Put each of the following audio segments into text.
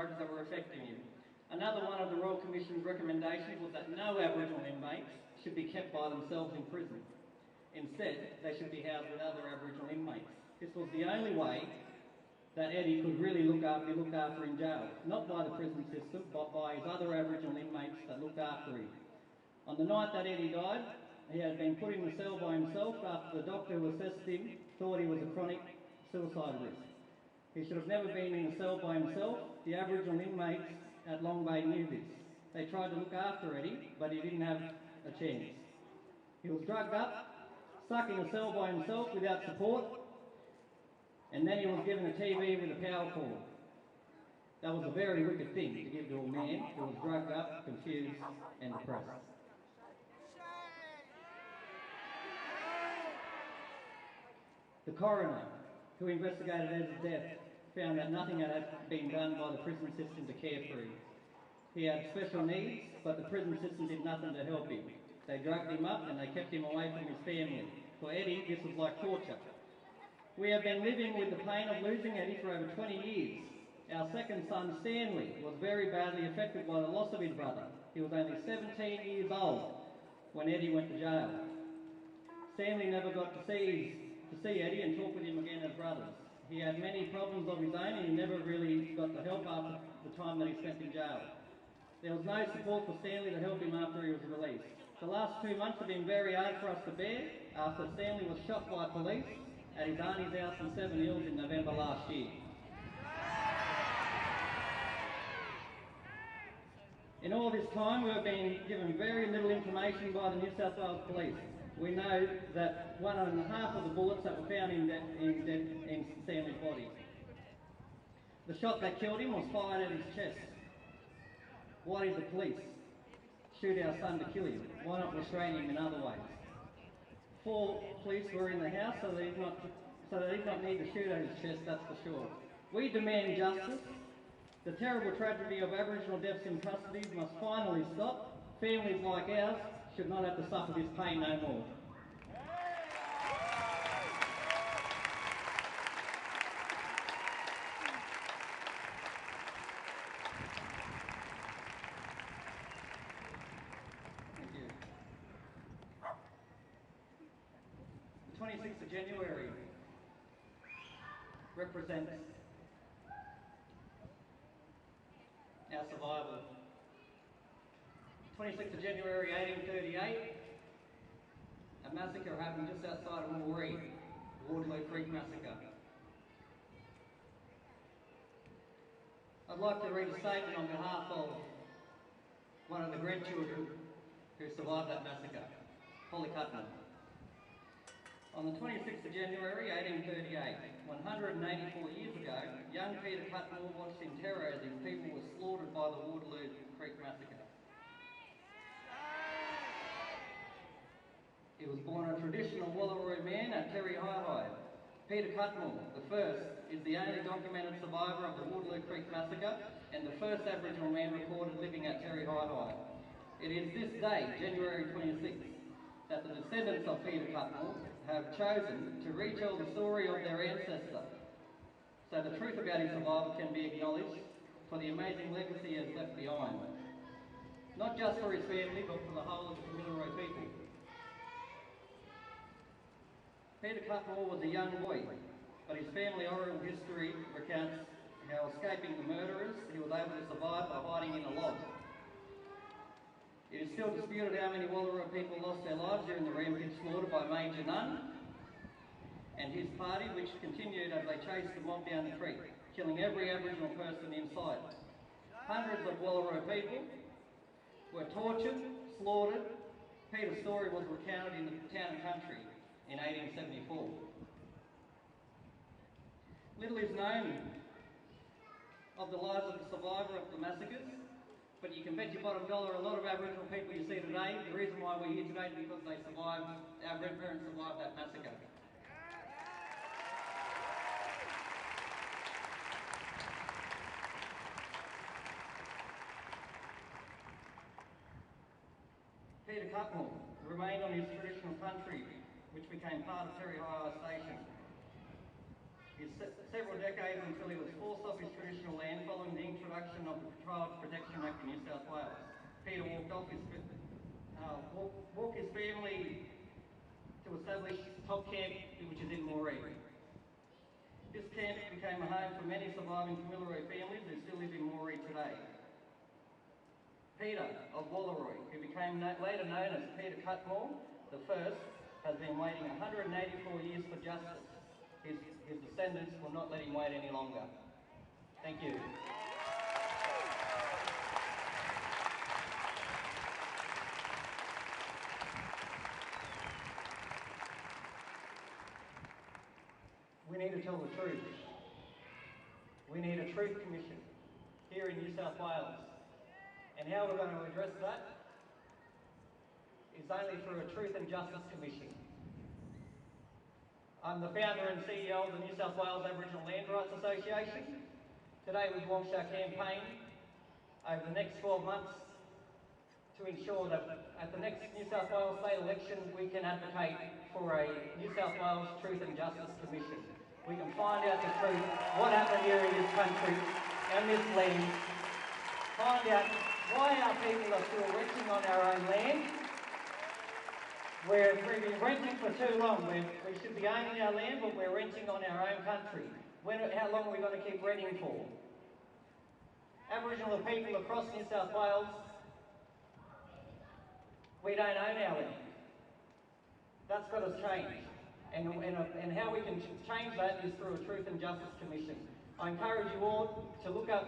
that were affecting him. Another one of the Royal Commission's recommendations was that no Aboriginal inmates should be kept by themselves in prison. Instead, they should be housed with other Aboriginal inmates. This was the only way that Eddie could really be looked after in jail, not by the prison system, but by his other Aboriginal inmates that looked after him. On the night that Eddie died, he had been put in the cell by himself after the doctor who assessed him thought he was a chronic suicide risk. He should have never been in a cell by himself. The Aboriginal inmates at Long Bay knew this. They tried to look after Eddie, but he didn't have a chance. He was drugged up, stuck in a cell by himself without support, and then he was given a TV with a power cord. That was a very wicked thing to give to a man who was drugged up, confused and depressed. The coroner, who investigated Ed's death, found that nothing had been done by the prison system to care for him. He had special needs, but the prison system did nothing to help him. They drugged him up and they kept him away from his family. For Eddie, this was like torture. We have been living with the pain of losing Eddie for over 20 years. Our second son, Stanley, was very badly affected by the loss of his brother. He was only 17 years old when Eddie went to jail. Stanley never got to see Eddie and talk with him again as brothers. He had many problems of his own and he never really got the help after the time that he spent in jail. There was no support for Stanley to help him after he was released. The last 2 months have been very hard for us to bear after Stanley was shot by police at his auntie's house in Seven Hills in November last year. In all this time, we have been given very little information by the New South Wales Police. We know that 1.5 of the bullets that were found in Stanley's body. The shot that killed him was fired at his chest. Why did the police shoot our son to kill him? Why not restrain him in other ways? 4 police were in the house, so they did not need to shoot at his chest, that's for sure. We demand justice. The terrible tragedy of Aboriginal deaths in custody must finally stop. Families like ours should not have to suffer this pain no more. Thank you. The 26th of January represents our survival. 26th of January 1838, a massacre happened just outside of Moree, the Waterloo Creek Massacre. I'd like to read a statement on behalf of one of the grandchildren who survived that massacre, Holly Cutman. On the 26th of January 1838, 184 years ago, young Peter Cutmore watched in terror as his people were slaughtered by the Waterloo Creek Massacre. He was born a traditional Wallaroo man at Terry Hi. Peter Cutmore, the first, is the only documented survivor of the Waterloo Creek Massacre and the first Aboriginal man recorded living at Terry Hi. It is this day, January 26th, that the descendants of Peter Cutmore have chosen to retell the story of their ancestor, so the truth about his survival can be acknowledged for the amazing legacy he has left behind. Not just for his family, but for the whole of the Kamilaroi people. Peter Cutmore was a young boy, but his family oral history recounts how, escaping the murderers, he was able to survive by hiding in a log. It is still disputed how many Wallaroo people lost their lives during the rampage slaughter by Major Nunn and his party, which continued as they chased the mob down the creek, killing every Aboriginal person in sight. Hundreds of Wallaroo people were tortured, slaughtered. Peter's story was recounted in the Town and Country in 1874. Little is known of the lives of the survivor of the massacres, but you can bet your bottom dollar a lot of Aboriginal people you see today, the reason why we're here today is because they survived, our grandparents survived that massacre. Peter Cutmore remained on his traditional country, which became part of Terry Hi Station. Several decades until he was forced off his traditional land following the introduction Child Protection Act in New South Wales. Peter walked his family to establish Top Camp, which is in Moree. This camp became a home for many surviving Kamilaroi families who still live in Moree today. Peter of Wallaroi, who became later known as Peter Cutmore the First, has been waiting 184 years for justice. His descendants will not let him wait any longer. Thank you. We need to tell the truth. We need a truth commission here in New South Wales. And how we're going to address that is only through a Truth and Justice Commission. I'm the founder and CEO of the New South Wales Aboriginal Land Rights Association. Today we've launched our campaign over the next 12 months to ensure that at the next New South Wales state election we can advocate for a New South Wales Truth and Justice Commission. We can find out the truth, what happened here in this country and this land, find out why our people are still renting on our own land. We've been renting for too long. We should be owning our land, but we're renting on our own country. How long are we going to keep renting for? Aboriginal people across New South Wales, we don't own our land. That's got to change. And how we can change that is through a Truth and Justice Commission. I encourage you all to look up,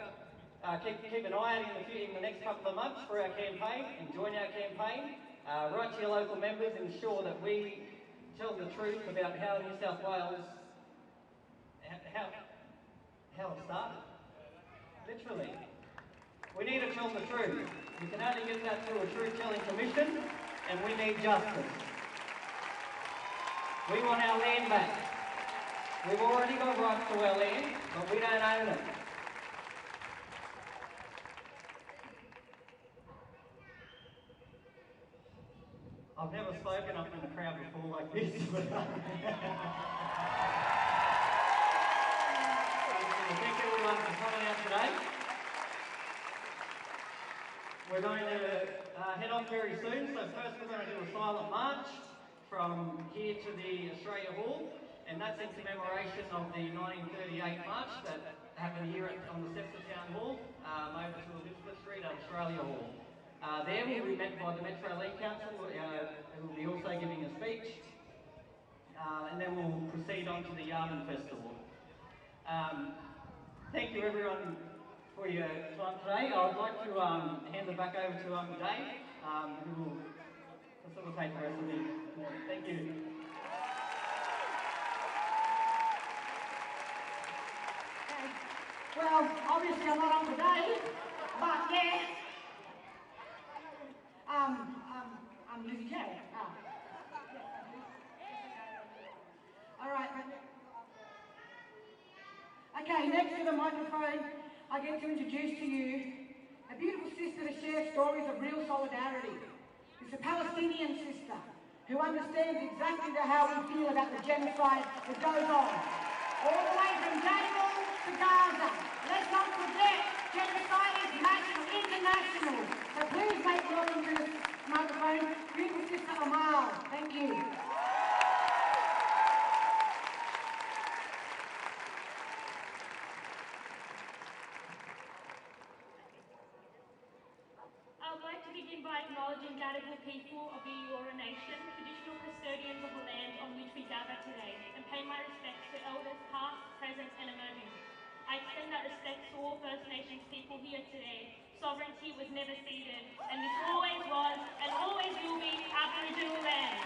keep an eye out in the next couple of months for our campaign and join our campaign. Write to your local members, ensure that we tell the truth about how New South Wales, how it started. Literally. We need to tell the truth. We can only get that through a truth-telling commission, and we need justice. We want our land back. We've already got rights to our land, but we don't own it. I've never spoken up in a crowd before like this. Thank everyone for coming out today. We're going to head off very soon, so first we're going to do a silent march from here to the Australia Hall, and that's in commemoration of the 1938 march that happened here on the steps of Town Hall, over to Elizabeth Street at Australia Hall. There we'll be met by the Metro Land Council, who will be also giving a speech, and then we'll proceed on to the Yarman Festival. Thank you everyone for your time today. I would like to hand it back over to Dave, who will facilitate the rest of the meeting. Thank you. Well, obviously I'm not on today, but yeah. I'm Lizzie J. All right. Okay, next to the microphone, I get to introduce to you a beautiful sister that shares stories of real solidarity. It's a Palestinian sister who understands exactly how we feel about the genocide that goes on. All the way from Gable to Gaza. Let's not forget, genocide is national, international. So please make welcome to the microphone, beautiful sister Amal. Thank you. I would like to begin by acknowledging Gadigal people of the Eora Nation, traditional custodians of the land on which we gather today, and pay my respects to elders past, present and emerging. I extend that respect to all First Nations people here today. Sovereignty was never ceded, and this always was and always will be Aboriginal land.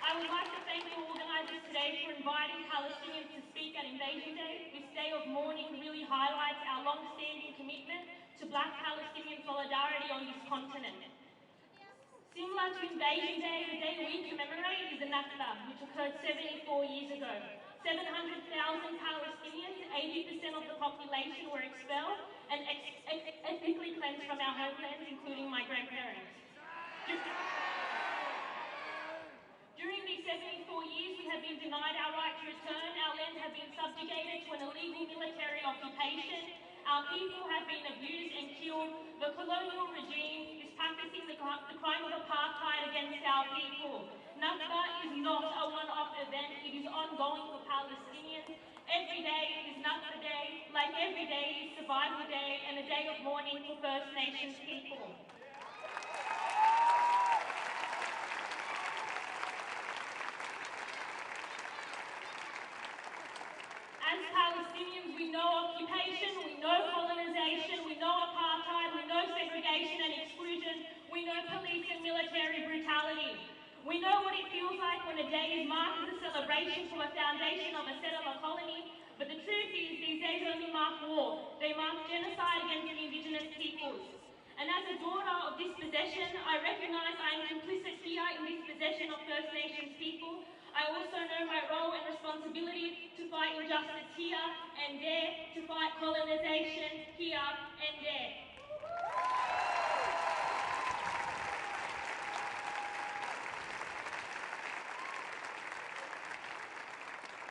I would like to thank the organisers today for inviting Palestinians to speak at Invasion Day. This day of mourning really highlights our long-standing commitment to Black Palestinian solidarity on this continent. Similar to Invasion Day, the day we commemorate is the Nakba, which occurred 74 years ago. 700,000 Palestinians, 80% of the population were expelled and ethnically cleansed from our homelands, including my grandparents. During these 74 years, we have been denied our been subjugated to an illegal military occupation. Our people have been abused and killed. The colonial regime is practicing the crime of apartheid against our people. Nakba is not a one-off event, it is ongoing for Palestinians. Every day is Nakba Day, like every day is Survival Day and a day of mourning for First Nations people. As Palestinians, we know occupation, we know colonization, we know apartheid, we know segregation and exclusion, we know police and military brutality. We know what it feels like when a day is marked as a celebration for a foundation of a settler colony, but the truth is these days only mark war. They mark genocide against the indigenous peoples. And as a daughter of dispossession, I recognise I am complicit here in dispossession of First Nations people. I also know my role and responsibility to fight injustice here and there, to fight colonisation here and there.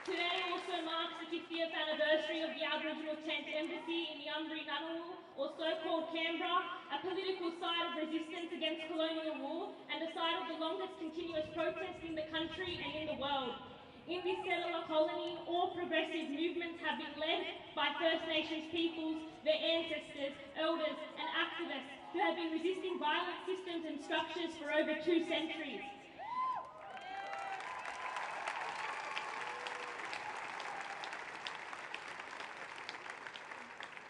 Today also marks the 50th anniversary of the Aboriginal 10th Embassy in the Ngunnawal, or so-called Canberra, a political site of resistance against colonial rule and the site of the longest continuous protest in the country and in the world. In this settler colony, all progressive movements have been led by First Nations peoples, their ancestors, elders and activists who have been resisting violent systems and structures for over 2 centuries.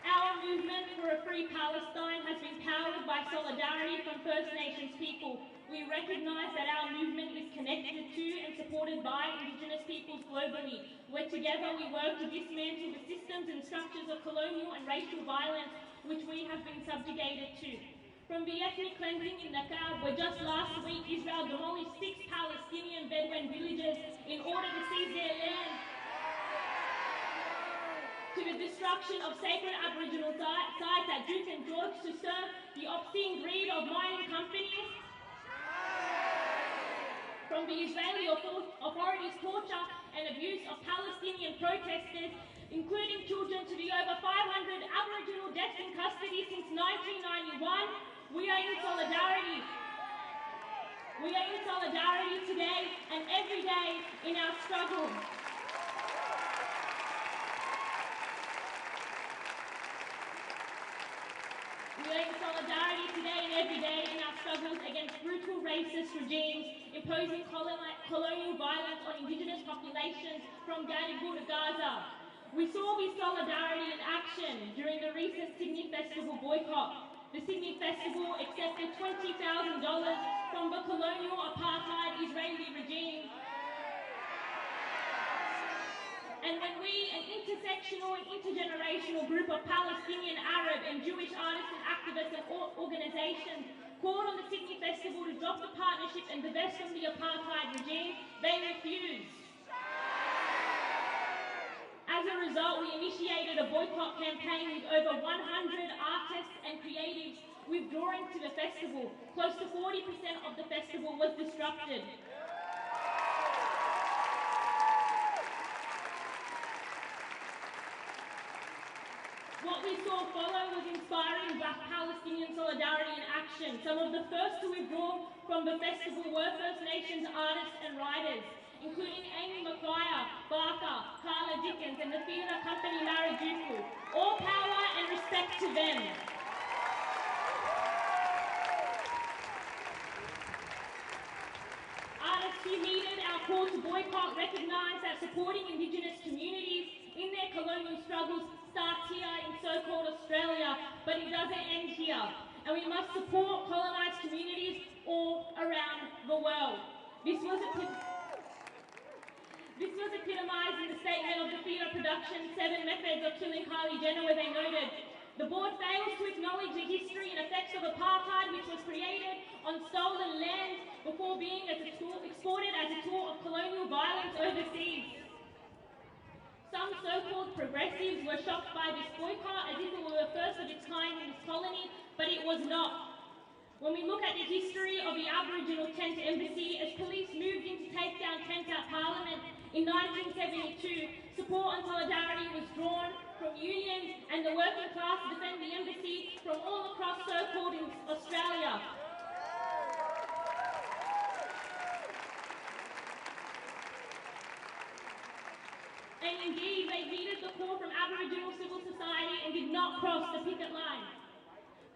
Our movement for a free Palestine has been powered by solidarity from First Nations people. We recognise that our movement is connected to and supported by Indigenous peoples globally, where together we work to dismantle the systems and structures of colonial and racial violence which we have been subjugated to. From the ethnic cleansing in Nakab, where just last week Israel demolished 6 Palestinian Bedouin villages in order to seize their land, to the destruction of sacred Aboriginal sites at Duke and George to serve the obscene greed of mining companies, from the Israeli authorities' torture and abuse of Palestinian protesters, including children, to the over 500 Aboriginal deaths in custody since 1991, we are in solidarity. We are in solidarity today and every day in our struggle. We are in solidarity today and every day in our struggles against brutal racist regimes imposing colonial violence on Indigenous populations from Gadigal to Gaza. We saw this solidarity in action during the recent Sydney Festival boycott. The Sydney Festival accepted $20,000 from the colonial apartheid Israeli regime. And when we, an intersectional and intergenerational group of Palestinian, Arab and Jewish artists and activists and organisations called on the Sydney Festival to drop the partnership and divest from the apartheid regime, they refused. As a result, we initiated a boycott campaign with over 100 artists and creatives withdrawing to the festival. Close to 40% of the festival was disrupted. What we saw follow was inspiring Black Palestinian solidarity in action. Some of the first to withdraw from the festival were First Nations artists and writers, including Amy McGuire, Barker, Carla Dickens and the theatre company Marajuku. All power and respect to them. Artists who heeded our call to boycott recognise that supporting Indigenous communities in their colonial struggles starts here in so-called Australia, but it doesn't end here. And we must support colonised communities all around the world. This was epitomised in the statement of the theatre production 7 Methods of Killing Kylie Jenner, where they noted, the board fails to acknowledge the history and effects of apartheid, which was created on stolen land before being exported as a tool of colonial violence overseas. Some so-called progressives were shocked by this boycott as if it were the first of its kind in this colony, but it was not. When we look at the history of the Aboriginal 10th Embassy, as police moved in to take down tents at Parliament In 1972, support and solidarity was drawn from unions and the working class to defend the embassy from all across so-called Australia. And indeed, they heeded the call from Aboriginal civil society and did not cross the picket line.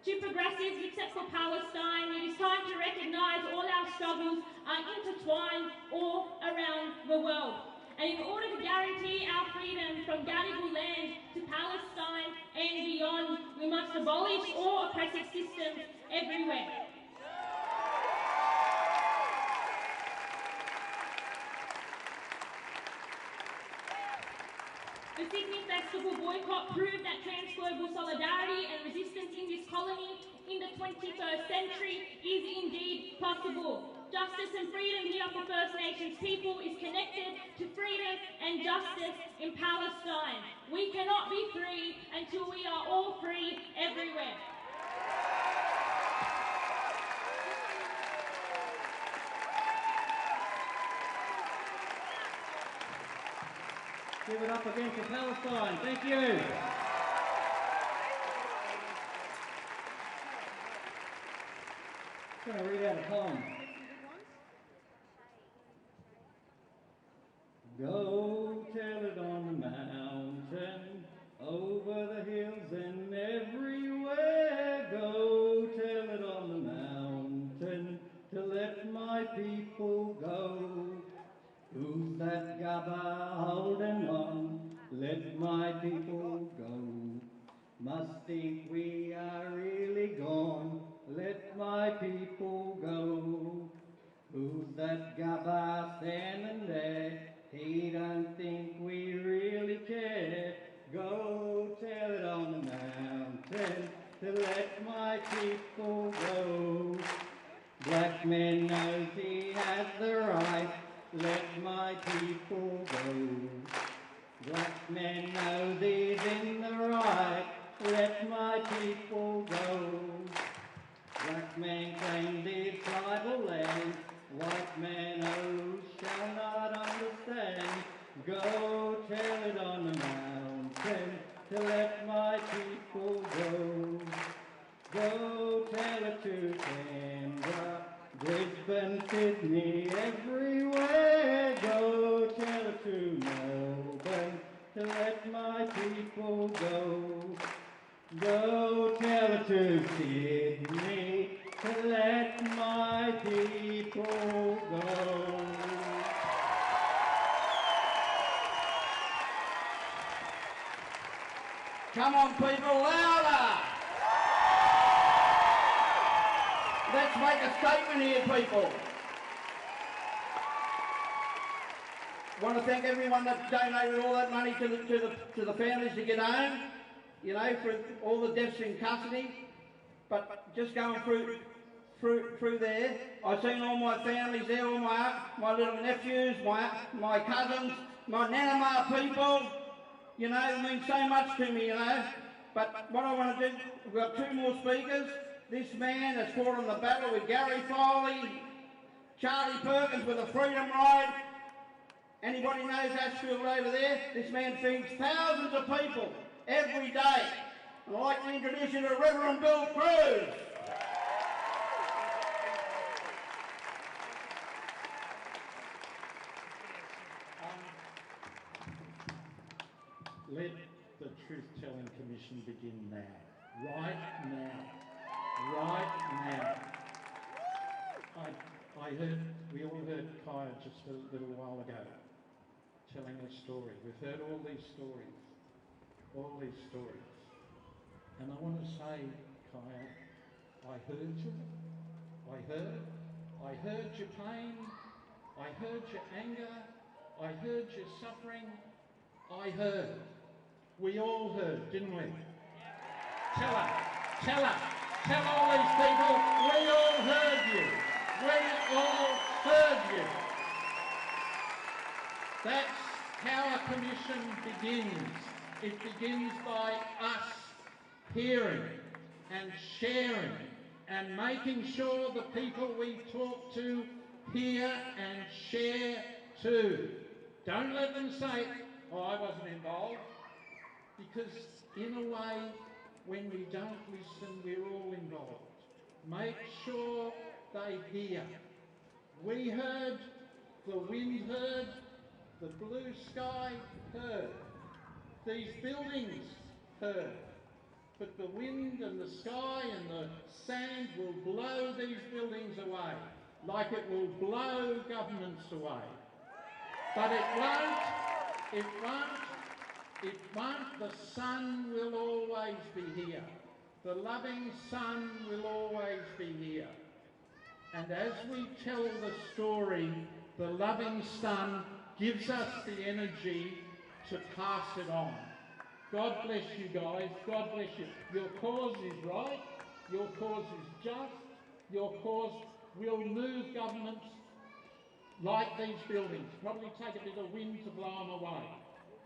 To progressives, except for Palestine, it is time to recognise all our struggles are intertwined all around the world. And in order to guarantee our freedom from Gadigal land to Palestine and beyond, we must abolish all oppressive systems everywhere. The Sydney Festival boycott proved that trans-global solidarity and resistance in this colony in the 21st century is indeed possible. Justice and freedom here for First Nations people is connected to freedom and justice in Palestine. We cannot be free until we are all free everywhere. Give it up again for Palestine. Thank you. I'm going to read out a poem. Go tell it on the mountain, over the hills and everywhere. Go tell it on the mountain, to let my people go. Who's that gabba holding on? Let my people go. Must think we are really gone. Let my people go. Who's that gabba standing there? He don't think we really care. Go tell it on the mountain to let my people go. Black man knows he has the right. Let my people go. Black man knows he's in the right. Let my people go. Black man claims his tribal land. White man, oh, shall not understand. Go tell it on the mountain to let my people go. Go tell it to Canberra, Brisbane, Sydney, everywhere. Go tell it to Melbourne to let my people go. Go tell it to Sydney to let my people go. Come on, people, louder! Let's make a statement here, people. Want to thank everyone that donated all that money to the families to get home, you know, for all the deaths in custody. But just going through there, I've seen all my families there, all my little nephews, my cousins, my Nanama people. You know, it means so much to me, you know. But what I want to do, we've got two more speakers. This man has fought on the battle with Gary Foley, Charlie Perkins with the Freedom Ride. Anybody knows Ashfield over there? This man feeds thousands of people every day. And I'd like to introduce you to Reverend Bill Cruz. Let the Truth-Telling Commission begin now. Right now. Right now. We all heard Kaya just a little while ago telling a story. We've heard all these stories. And I want to say, Kaya, I heard you. I heard your pain. I heard your anger. I heard your suffering. I heard. We all heard, didn't we? Tell all these people, we all heard you. We all heard you. That's how a commission begins. It begins by us hearing and sharing and making sure the people we talk to hear and share too. Don't let them say, oh, I wasn't involved. Because in a way, when we don't listen, we're all involved. Make sure they hear. We heard, the wind heard, the blue sky heard, these buildings heard. But the wind and the sky and the sand will blow these buildings away, like it will blow governments away. But it won't. The sun will always be here. The loving sun will always be here. And as we tell the story, the loving sun gives us the energy to pass it on. God bless you guys. God bless you. Your cause is right. Your cause is just. Your cause will move governments like these buildings. Probably take a bit of wind to blow them away.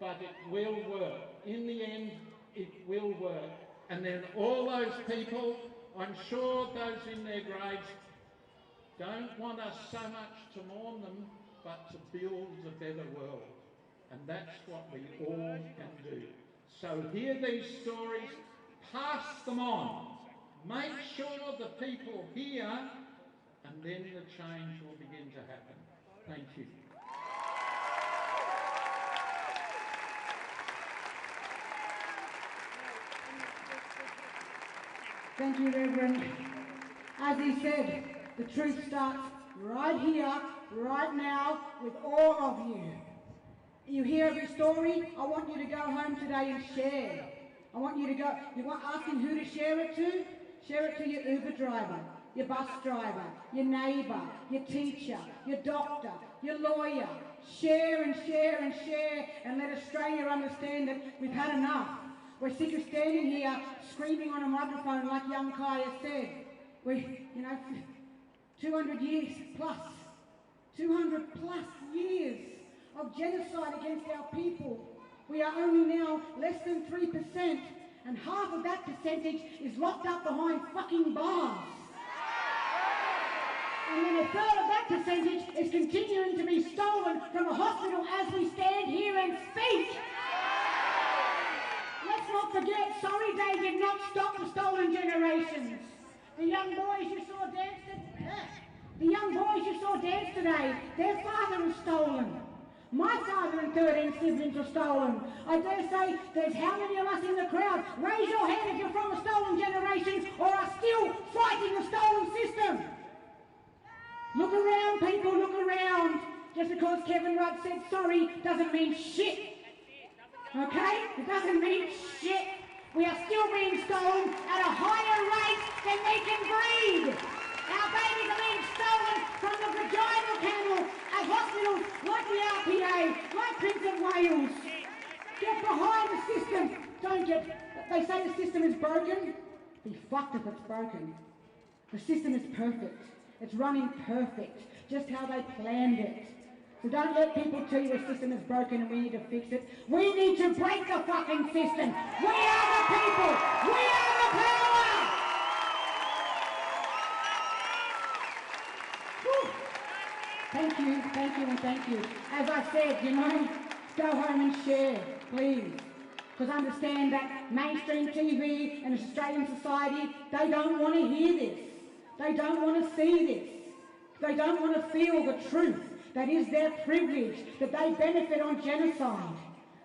But it will work. In the end, it will work. And then all those people, I'm sure those in their graves, don't want us so much to mourn them, but to build a better world. And that's what we all can do. So hear these stories, pass them on. Make sure the people hear, and then the change will begin to happen. Thank you. Thank you, Reverend. As he said, the truth starts right here, right now, with all of you. You hear every story, I want you to go home today and share. I want you to go, you want asking who to share it to? Share it to your Uber driver, your bus driver, your neighbour, your teacher, your doctor, your lawyer. Share and share and share, and let Australia understand that we've had enough. We're sick of standing here screaming on a microphone like young Kaya said. 200 years plus, 200 plus years of genocide against our people. We are only now less than 3%, and half of that percentage is locked up behind fucking bars. And then a third of that percentage is continuing to be stolen from a hospital as we stand here and speak. Let's not forget, Sorry Day did not stop the stolen generations. The young boys you saw dance today, their father was stolen. My father and 13 siblings were stolen. I dare say there's how many of us in the crowd? Raise your hand if you're from a stolen generation or are still fighting the stolen system. Look around, people, look around. Just because Kevin Rudd said sorry doesn't mean shit. Okay? It doesn't mean shit. We are still being stolen at a higher rate than they can breed. Our babies are being stolen from the vaginal canal at hospitals like the RPA, like Prince of Wales. Get behind the system. Don't get... They say the system is broken. Be fucked if it's broken. The system is perfect. It's running perfect. Just how they planned it. So don't let people tell you the system is broken and we need to fix it. We need to break the fucking system. We are the people. We are the power. Whew. Thank you, and thank you. As I said, go home and share, please. Because understand that mainstream TV and Australian society, they don't want to hear this. They don't want to see this. They don't want to feel the truth. That is their privilege, that they benefit on genocide.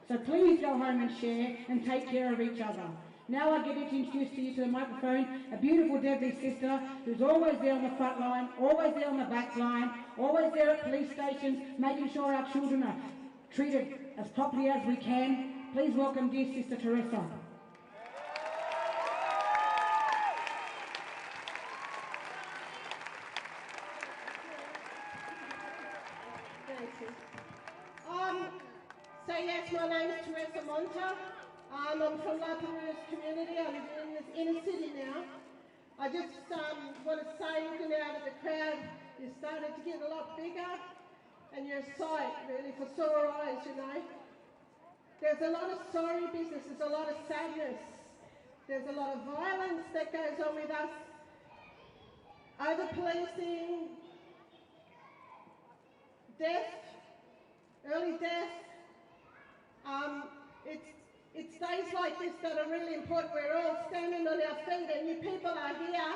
So please go home and share and take care of each other. Now I get to introduce to you to the microphone a beautiful Deadly sister who's always there on the front line, always there on the back line, always there at police stations, making sure our children are treated as properly as we can. Please welcome dear Sister Teresa. So yes, my name is Teresa Monta. I'm from La Perouse community. I live in this inner city now. I just want to say, looking out at the crowd, you started to get a lot bigger, and you're a sight, really, for sore eyes, There's a lot of sorry business, there's a lot of sadness, there's a lot of violence that goes on with us, over-policing, death, early deaths. It's days like this that are really important. We're all standing on our feet and you people are here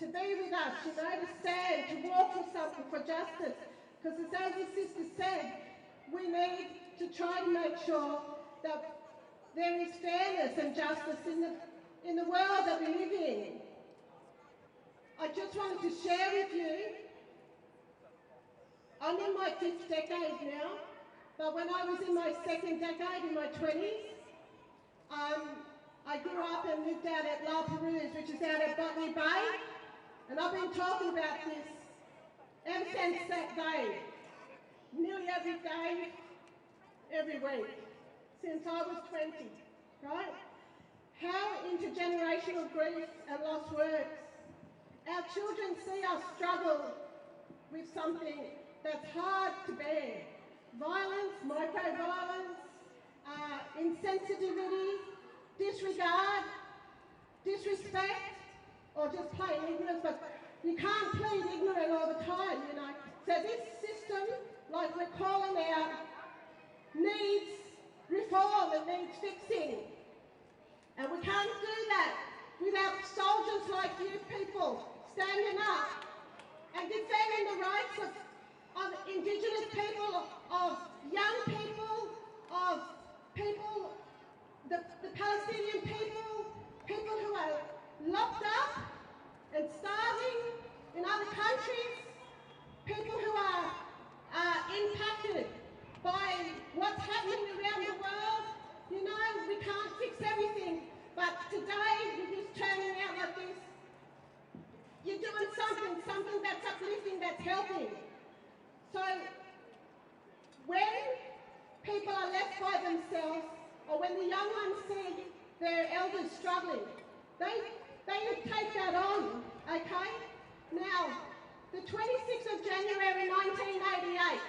to be with us, you know, to stand, to walk for something, for justice. Because as the sister said, we need to try to make sure that there is fairness and justice in the world that we live in. I just wanted to share with you, I'm in my 5th decade now, but when I was in my 2nd decade, in my 20s, I grew up and lived out at La Perouse, which is out at Botany Bay, and I've been talking about this ever since that day, nearly every day, every week, since I was 20, right? How intergenerational grief and loss works. Our children see us struggle with something that's hard to bear. Violence, micro-violence, insensitivity, disregard, disrespect, or just plain ignorance, but you can't plead ignorant all the time, you know. So this system, like we're calling out, needs reform, it needs fixing. And we can't do that without soldiers like you people standing up and defending the rights of Indigenous people, of young people, of people, the Palestinian people, people who are locked up and starving in other countries, people who are impacted by what's happening around the world. You know, we can't fix everything, but today, with this turning out like this, you're doing something that's uplifting, that's helping. So, when people are left by themselves, or when the young ones see their elders struggling, they take that on, okay? Now, the 26th of January 1988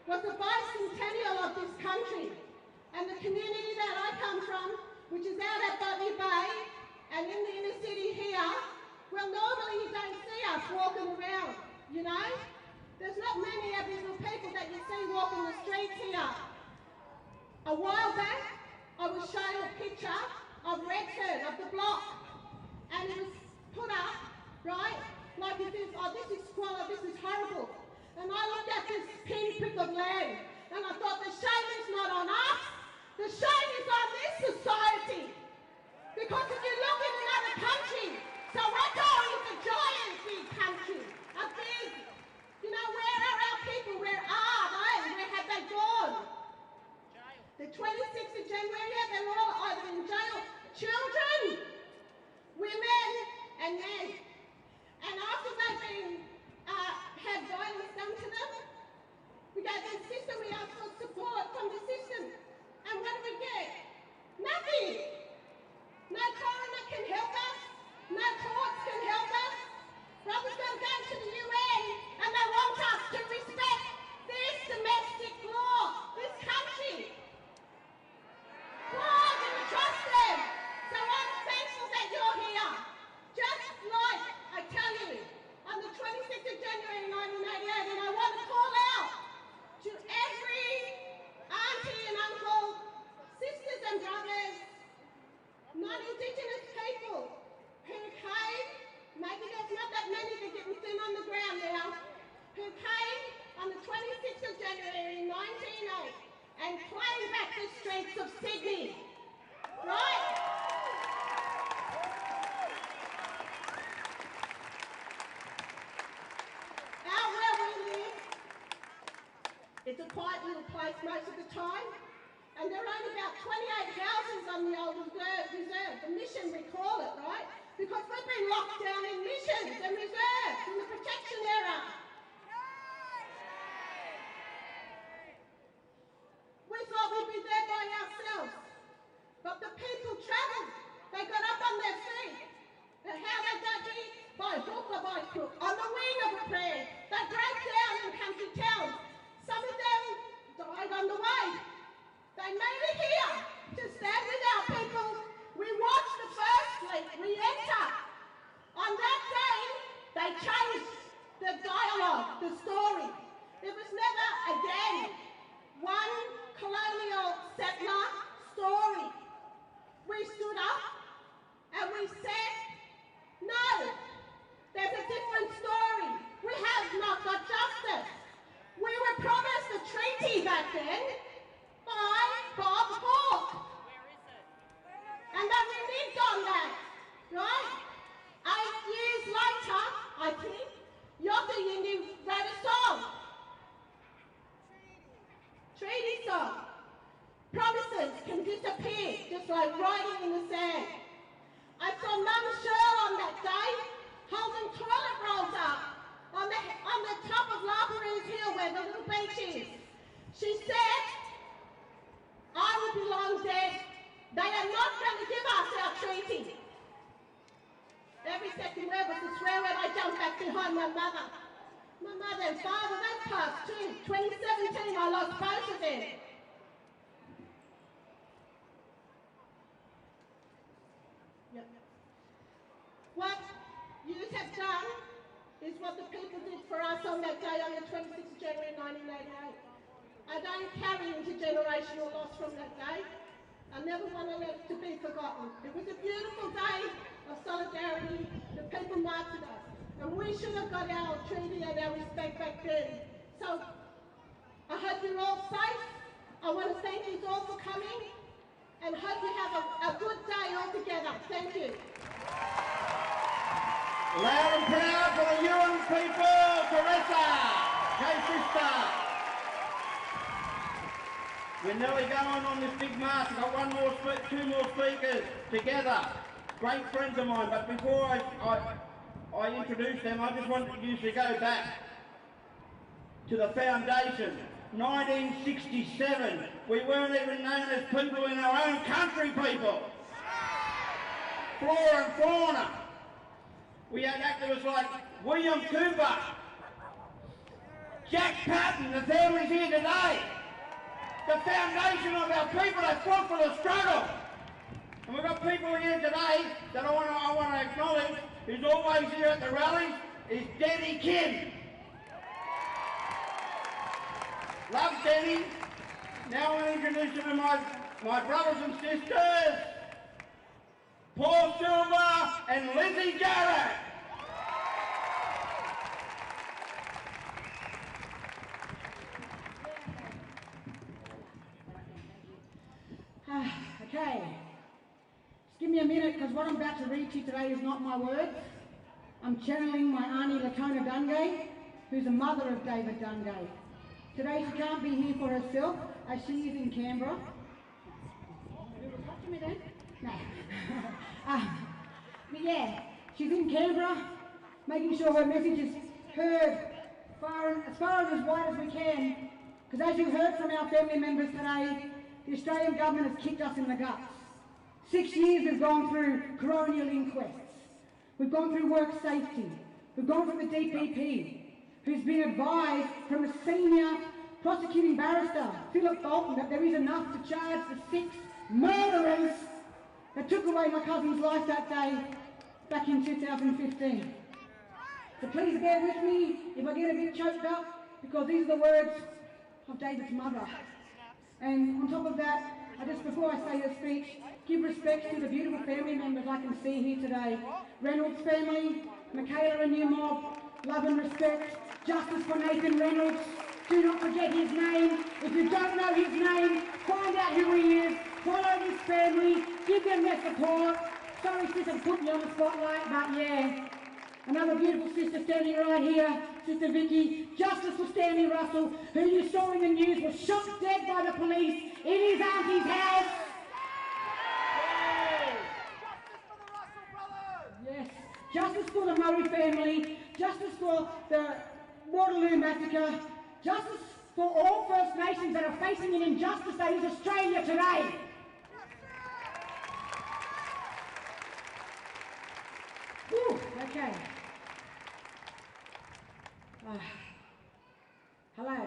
was the bicentennial of this country, and the community that I come from, which is out at Botany Bay and in the inner city here, well, normally you don't see us walking around, you know? There's not many Aboriginal people that you see walking the streets here. A while back, I was shown a picture of Redfern, of the block, and it was put up, right, like it is, oh, this is squalor, this is horrible. And I looked at this pinprick of land, and I thought, the shame is not on us, the shame is on this society. Because if you look in another country, Soweto is a giant big country, a big, you know, where are our people, where are they, where have they gone? The 26th of January, they're all either in jail, children, women and men. And after they've been, had violence done to them, we go to the system, we ask for support from the system. And what do we get? Nothing. No coroner can help us, no courts can help us. Brothers got to go to the UN and they want us to respect this domestic law, this country. Why do we trust them? So I'm thankful that you're here. Just like I tell you, on the 26th of January 1988, and I want to call out to every auntie and uncle, sisters and brothers, non-Indigenous people who came, maybe there's not that many, they're getting thin on the ground now, who came on the 26th of January 1908 and claimed back the streets of Sydney, right? Out where we live, it's a quiet little place most of the time, and there are only about 28 houses on the old reserve, the mission we call it, right? Because we've been locked down in missions and reserves in the protection era. We thought we'd be there by ourselves, but the people travelled. They got up on their feet. And how they got here? By hook or by crook, on the wing of a prayer. They broke down in country towns. Some of them died on the way. They made it here to stand with our people. We watched the first fleet re-enter. On that day, they changed the dialect like writing in the sand. I saw Mum Shirl on that day holding toilet rolls up on the top of Laperouse Hill where the little beach is. She said, I will be long dead. They are not going to give us our treaty. Every second word was a swear word. I jumped back behind my mother. My mother and father, they passed too. 2017, I lost both of them. Yep. What you have done is what the people did for us on that day on the 26th of January 1988. I don't carry intergenerational loss from that day. I never want to let it to be forgotten. It was a beautiful day of solidarity. The people marched us. And we should have got our treaty and our respect back then. So I hope you're all safe. I want to thank you all for coming and hope you have a good day all together. Thank you. Loud and proud for the Yuin people, Teresa! Hey sister! We're nearly going on this big march. We've got two more speakers together. Great friends of mine, but before I introduce them, I just want you to go back to the foundation. 1967, we weren't even known as people in our own country, people. Flora and fauna. We had activists like William Cooper, Jack Patton, the families here today. The foundation of our people that fought for the struggle. And we've got people here today that I want to acknowledge, who's always here at the rallies, is Denny Kim. Love Denny. Now I want to introduce you to my brothers and sisters, Paul Silver and Lizzie Jarrett. Okay, just give me a minute because what I'm about to read to you today is not my words. I'm channeling my auntie Latona Dungay, who's the mother of David Dungay. Today she can't be here for herself as she is in Canberra. Talk to me then? No. But yeah, she's in Canberra, making sure her message is heard as far and as wide as we can. Because as you heard from our family members today, the Australian government has kicked us in the guts. 6 years we've gone through coronial inquests. We've gone through work safety. We've gone through the DPP, who's been advised from a senior prosecuting barrister, Philip Bolton, that there is enough to charge the 6 murderers that took away my cousin's life that day back in 2015. So please bear with me if I get a bit choked up, because these are the words of David's mother. And on top of that, before I say her speech, give respect to the beautiful family members I can see here today. Reynolds family, Michaela and Newmob, love and respect. Justice for Nathan Reynolds. Do not forget his name. If you don't know his name, find out who he is. Follow his family. Give them their support. Sorry, sister, to put you on the spotlight, but yeah. Another beautiful sister standing right here, Sister Vicky. Justice for Stanley Russell, who you saw in the news was shot dead by the police in his auntie's house. Justice for the Russell brothers! Yes. Justice for the Murray family. Justice for the Waterloo massacre. Justice for all First Nations that are facing an injustice that is Australia today. Whew, okay. Hello.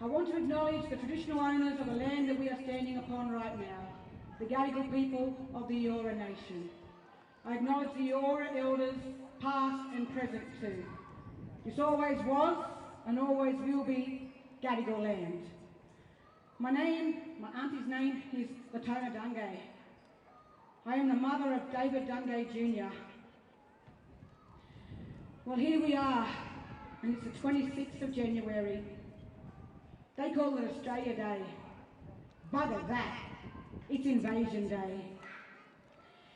I want to acknowledge the traditional owners of the land that we are standing upon right now, the Gadigal people of the Eora Nation. I acknowledge the Eora elders, past and present too. This always was and always will be Gadigal land. My auntie's name is Latona Dungay. I am the mother of David Dungay Jr. Well, here we are, and it's the 26th of January. They call it Australia Day. Bugger that. It's Invasion Day.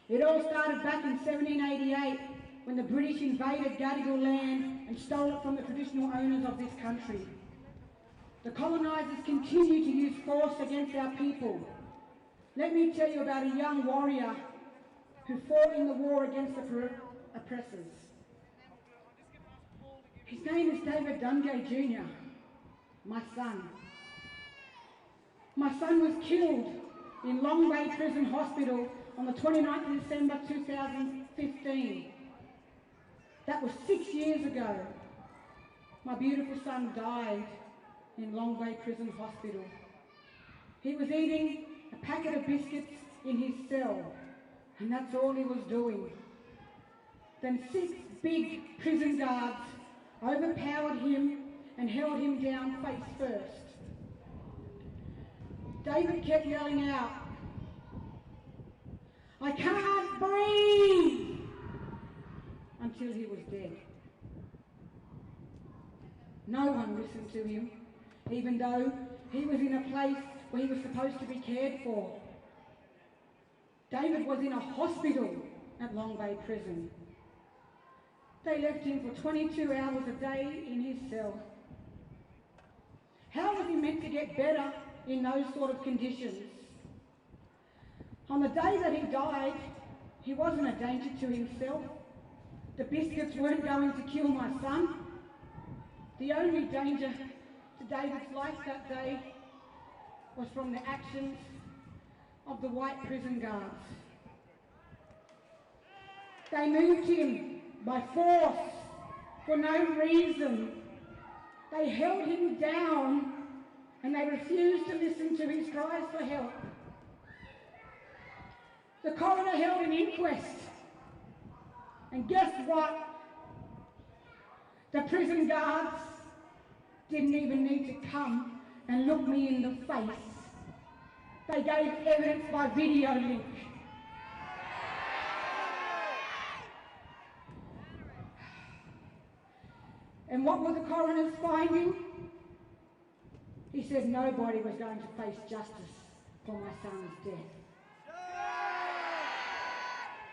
It all started back in 1788 when the British invaded Gadigal land and stole it from the traditional owners of this country. The colonisers continue to use force against our people. let me tell you about a young warrior who fought in the war against the oppressors. His name is David Dungay Jr., my son. My son was killed in Long Bay Prison Hospital on the 29th of December 2015. That was 6 years ago. My beautiful son died in Long Bay Prison Hospital. He was eating a packet of biscuits in his cell, and that's all he was doing. Then 6 big prison guards overpowered him and held him down face first. David kept yelling out, "I can't breathe," until he was dead. No one listened to him, even though he was in a place where he was supposed to be cared for. David was in a hospital at Long Bay Prison. They left him for 22 hours a day in his cell. How was he meant to get better in those sort of conditions? On the day that he died, he wasn't a danger to himself. The biscuits weren't going to kill my son. The only danger to David's life that day was from the actions of the white prison guards. They moved him by force for no reason. They held him down and they refused to listen to his cries for help. The coroner held an inquest, and guess what? The prison guards didn't even need to come and look me in the face. They gave evidence by video link. And what was the coroner's finding? He said nobody was going to face justice for my son's death.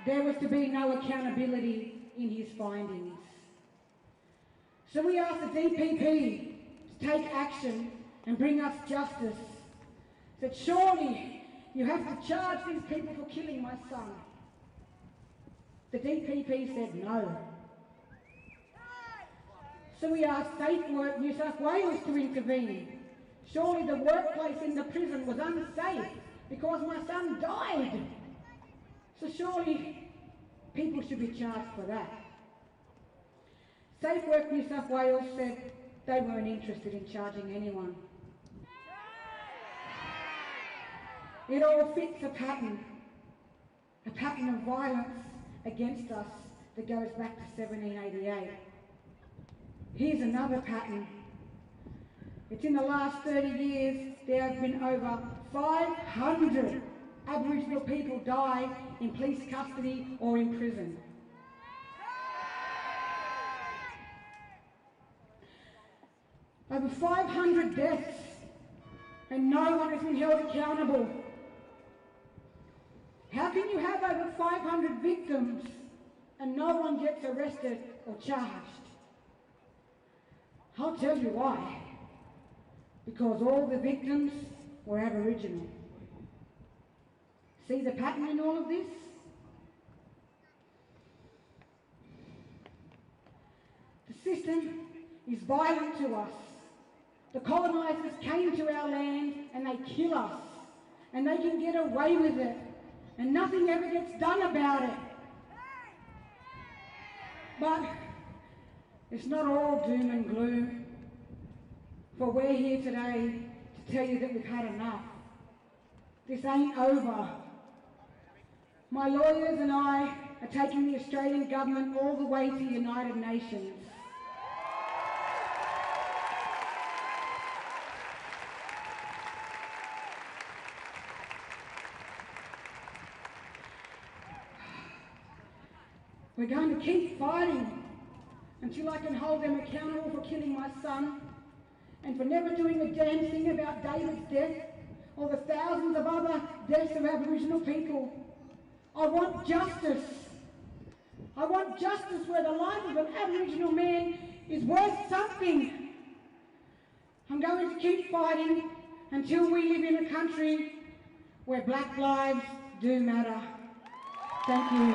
There was to be no accountability in his findings. So we asked the DPP to take action and bring us justice. Said, surely you have to charge these people for killing my son. The DPP said no. So we asked Safe Work New South Wales to intervene. Surely the workplace in the prison was unsafe because my son died. So surely people should be charged for that. Safe Work New South Wales said they weren't interested in charging anyone. It all fits a pattern of violence against us that goes back to 1788. Here's another pattern. It's in the last 30 years, there have been over 500 Aboriginal people die in police custody or in prison. Over 500 deaths, and no one has been held accountable. How can you have over 500 victims and no one gets arrested or charged? I'll tell you why. Because all the victims were Aboriginal. See the pattern in all of this? The system is violent to us. The colonisers came to our land and they kill us. And they can get away with it. And nothing ever gets done about it. But it's not all doom and gloom. For we're here today to tell you that we've had enough. This ain't over. My lawyers and I are taking the Australian government all the way to the United Nations. We're going to keep fighting until I can hold them accountable for killing my son and for never doing a damn thing about David's death or the thousands of other deaths of Aboriginal people. I want justice. I want justice where the life of an Aboriginal man is worth something. I'm going to keep fighting until we live in a country where black lives do matter. Thank you.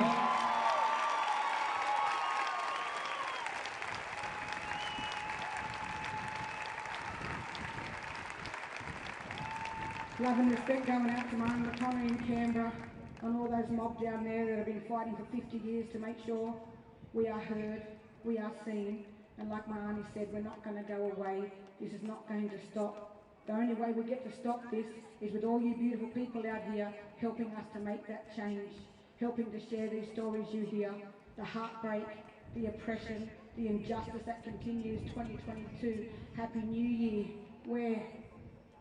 Love and respect going out to Martin McConnell in Canberra and all those mob down there that have been fighting for 50 years to make sure we are heard, we are seen, and like my auntie said, we're not going to go away. This is not going to stop. The only way we get to stop this is with all you beautiful people out here helping us to make that change, helping to share these stories you hear, the heartbreak, the oppression, the injustice that continues 2022. Happy New Year.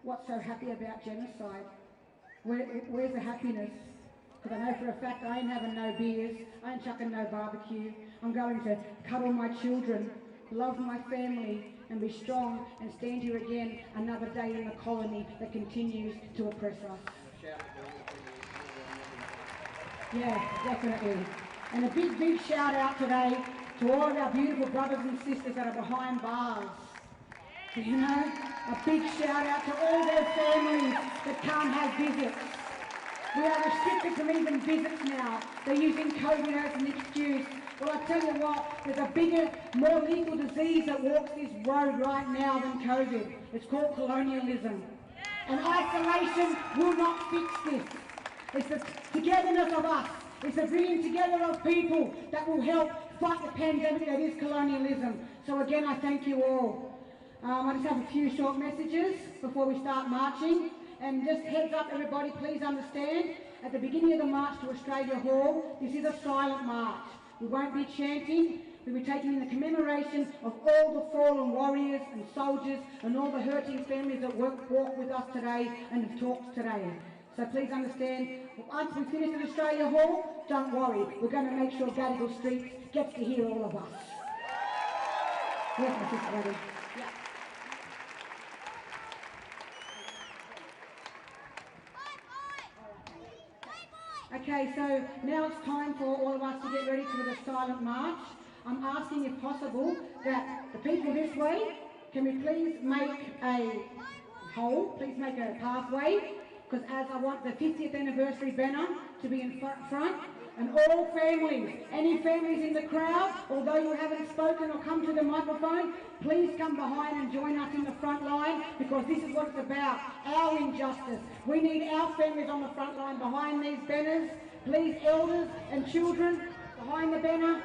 What's so happy about genocide? Where's the happiness? Because I know for a fact I ain't having no beers, I ain't chucking no barbecue. I'm going to cuddle my children, love my family, and be strong and stand here again another day in the colony that continues to oppress us. Yeah, definitely. And a big, big shout out today to all of our beautiful brothers and sisters that are behind bars. So, you know, a big shout out to all their families that can't have visits. We are restricted from even visits now. They're using COVID as an excuse. Well, I tell you what, there's a bigger, more lethal disease that walks this road right now than COVID. It's called colonialism. And isolation will not fix this. It's the togetherness of us. It's the bringing together of people that will help fight the pandemic that is colonialism. So again, I thank you all. I just have a few short messages before we start marching. And just heads up everybody, please understand, at the beginning of the march to Australia Hall, this is a silent march. We won't be chanting, we'll be taking in the commemoration of all the fallen warriors and soldiers and all the hurting families that walk with us today and have talked today. So please understand, once we finish at Australia Hall, don't worry, we're going to make sure Gadigal Street gets to hear all of us. Where's my sister, buddy? Yeah. Okay, so now it's time for all of us to get ready for the silent march. I'm asking, if possible, that the people this way, can we please make a hole, please make a pathway, because as I want the 50th anniversary banner to be in front, and all families, any families in the crowd, although you haven't spoken or come to the microphone, please come behind and join us in the front line, because this is what it's about, our injustice. We need our families on the front line behind these banners. Please, elders and children, behind the banner.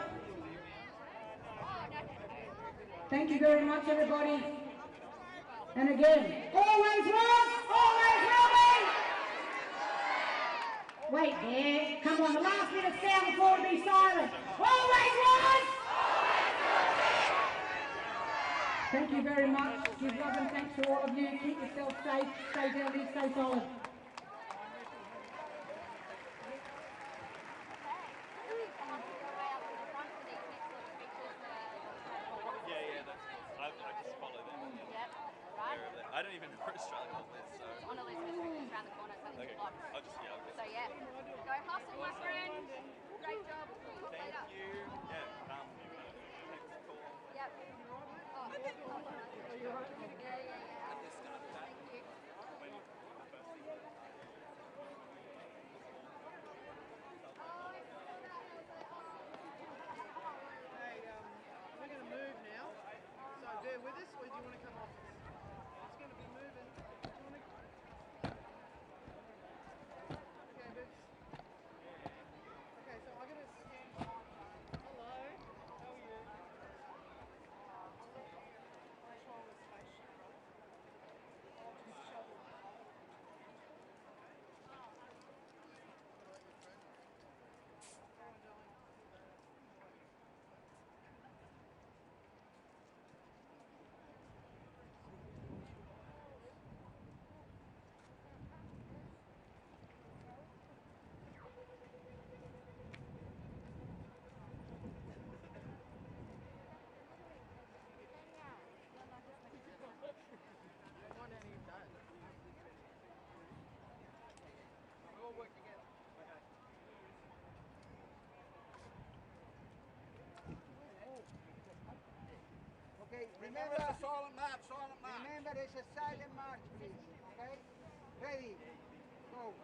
Thank you very much, everybody. And again, always was, always will be. Wait there. Come on, the last bit of sound before we be silent. Always was. Thank you very much. Give love and thanks to all of you. Keep yourself safe. Stay healthy, stay solid. I don't even know where Australia Hall is, so... It's on Elizabeth Street, it's around the corner, so okay. I'll just, yeah, okay. So yeah, go hustle, my friend. Great job. Thank you. Yeah, thanks for calling. Yep. Oh, you're right. Yeah. At the start of that. Thank you. Hey, we're going to move now, so bear with us, or do you want to come off? It's going to be moving. Do you want to... Okay, Boots. Okay, so I'm going to stand... Hello, how are you? Control the station, right? I'll just shovel. Okay, remember it's a silent march, Remember it's a silent march, please. Okay? Ready? Go.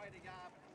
way to Yarmouth.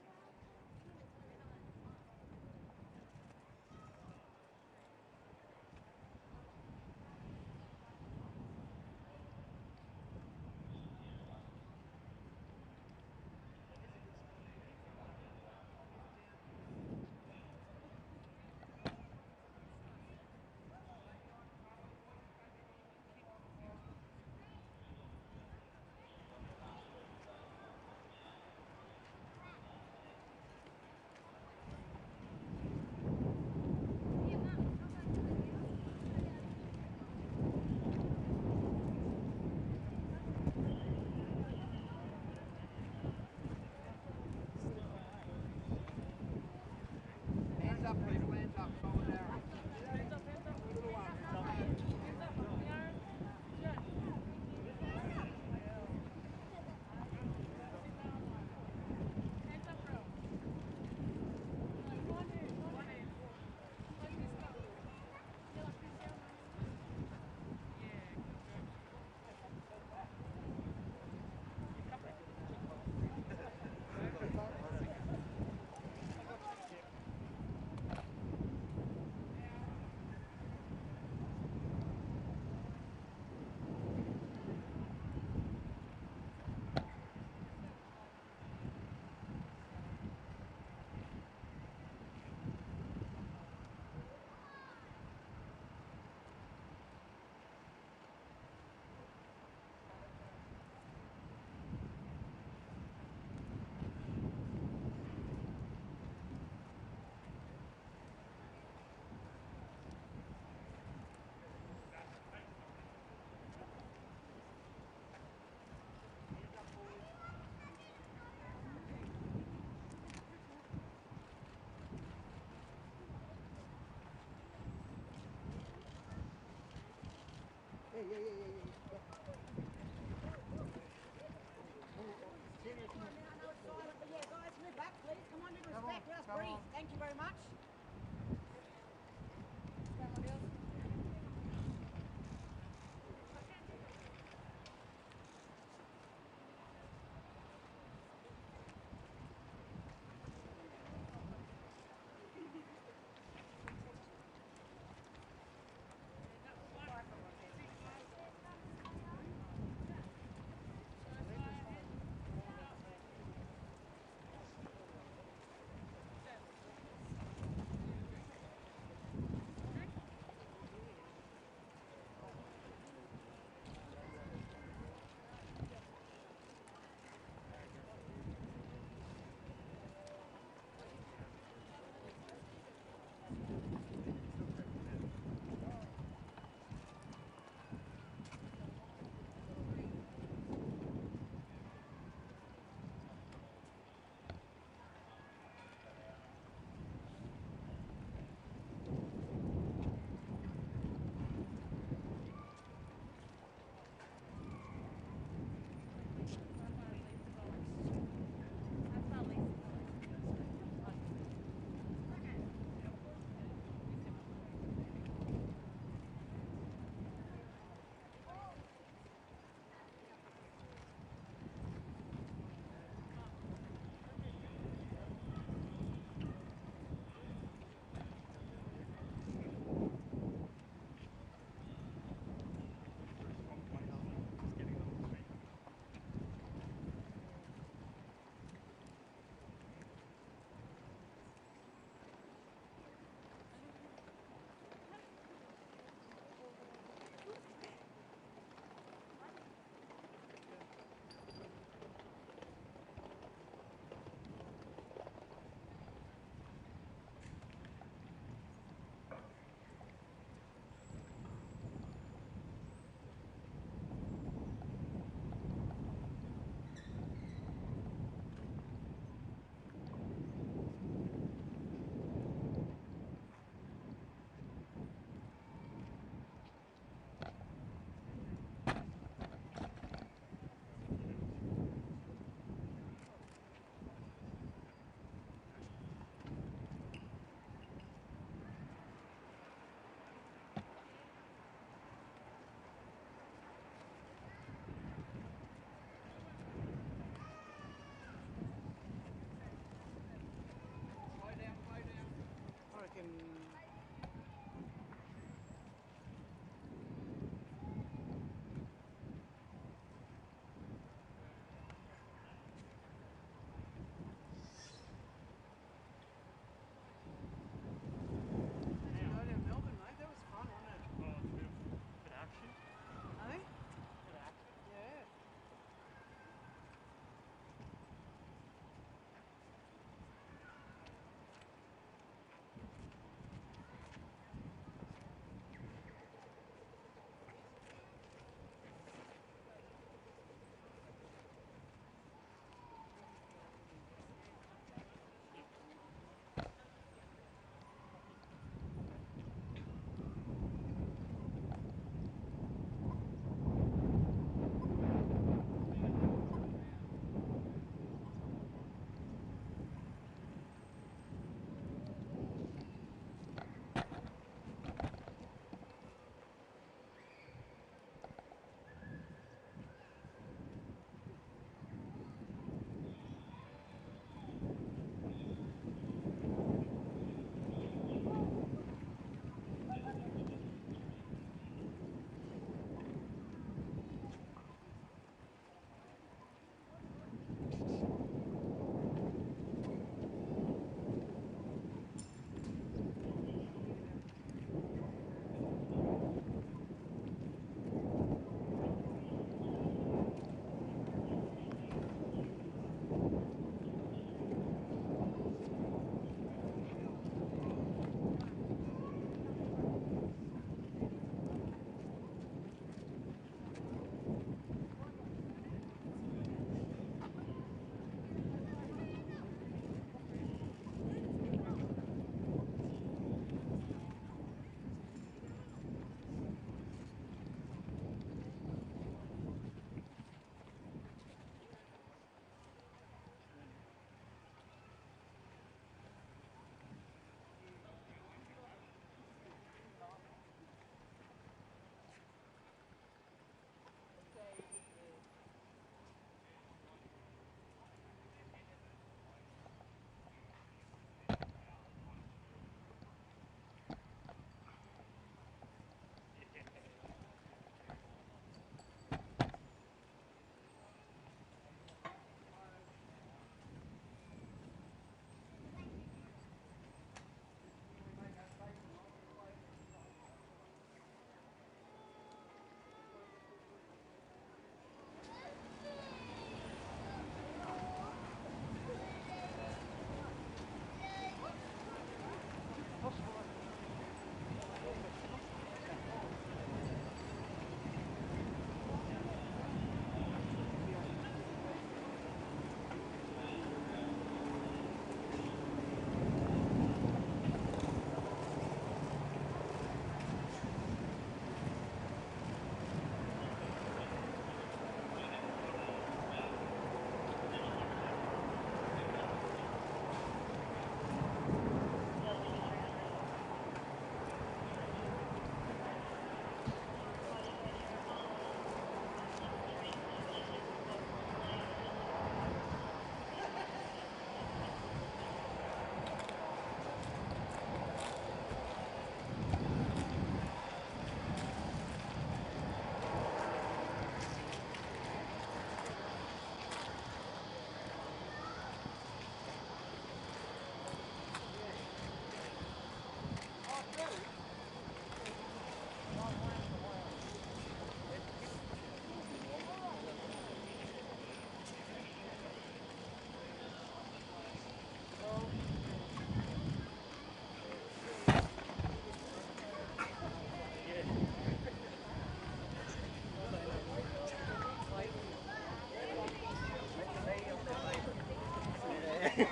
Meet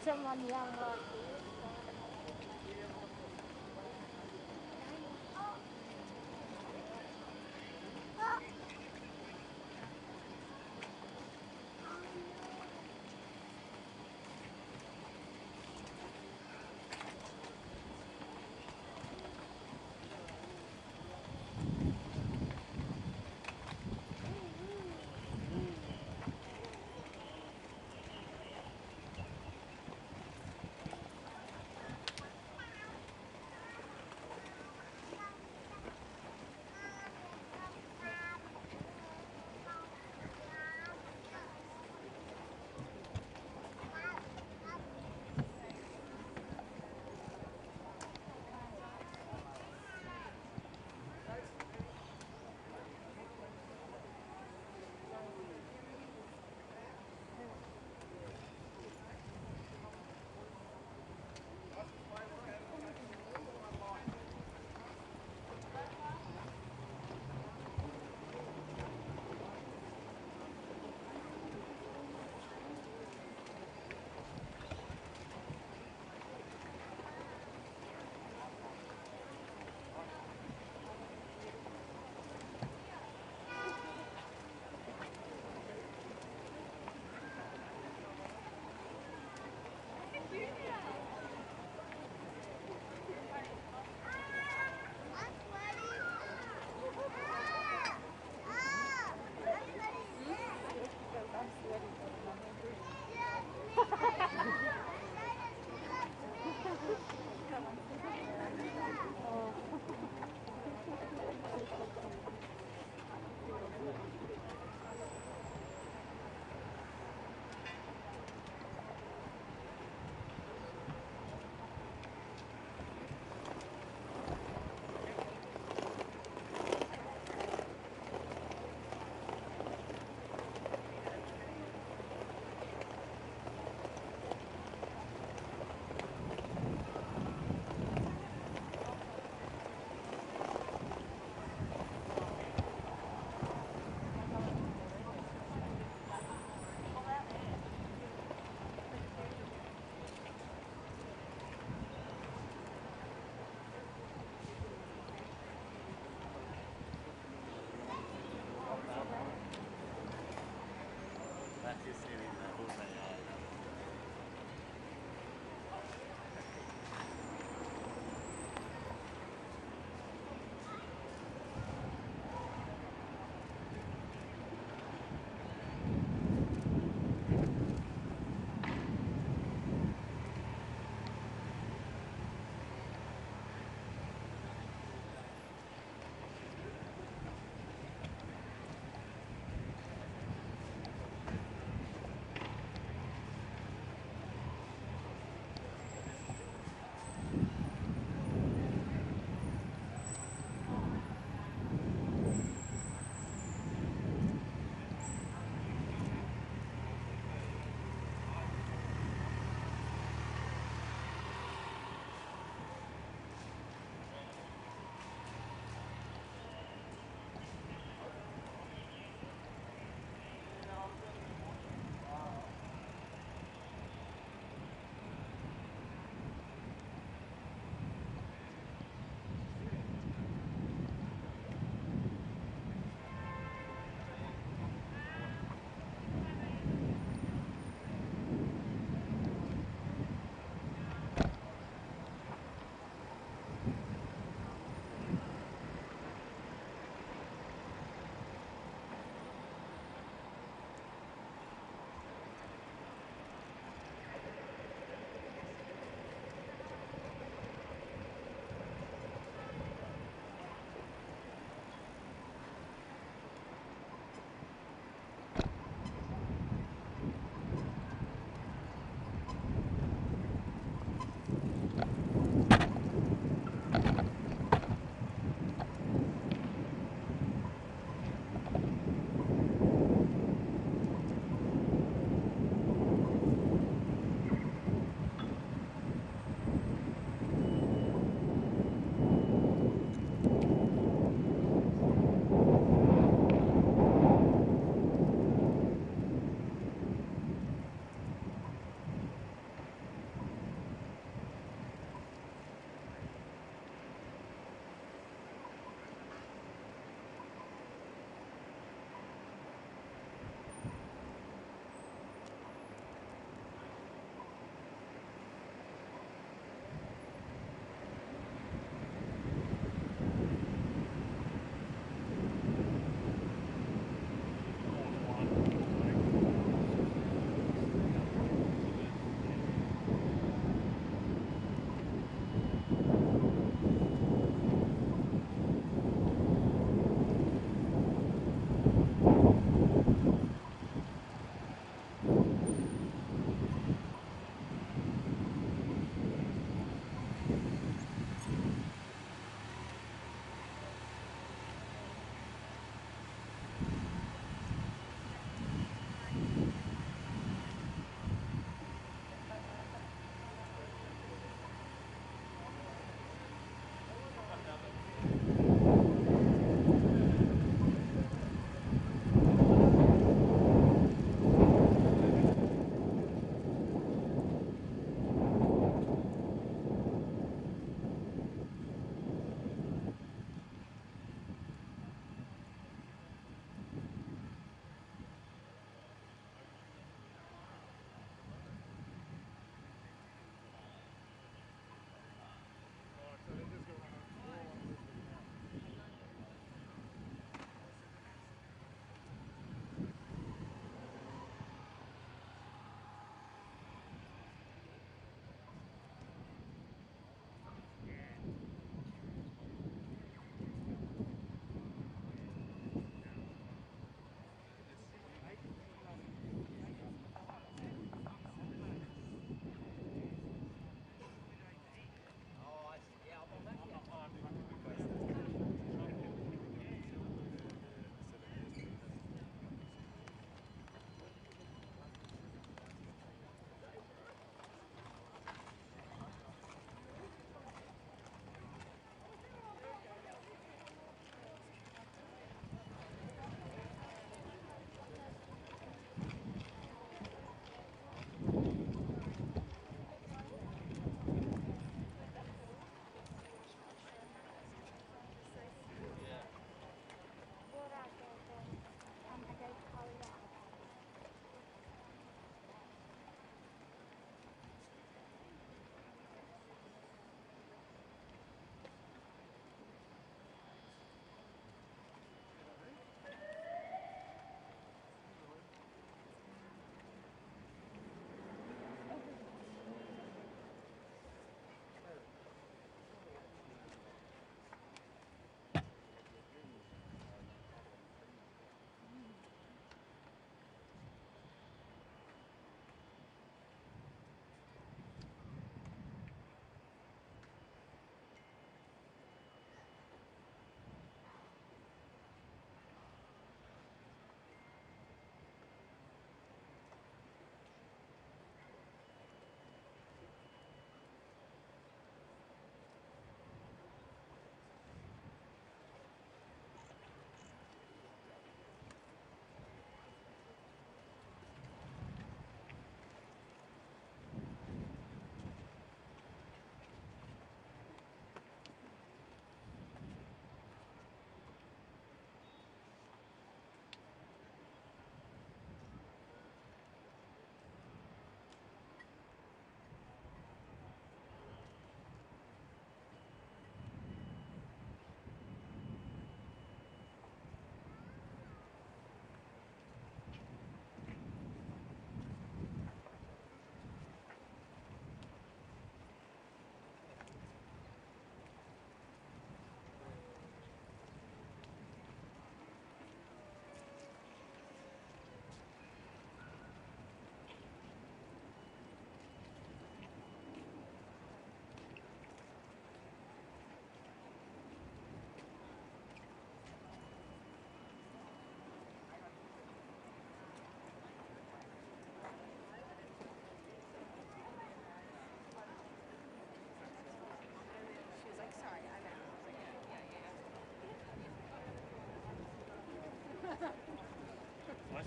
someone young like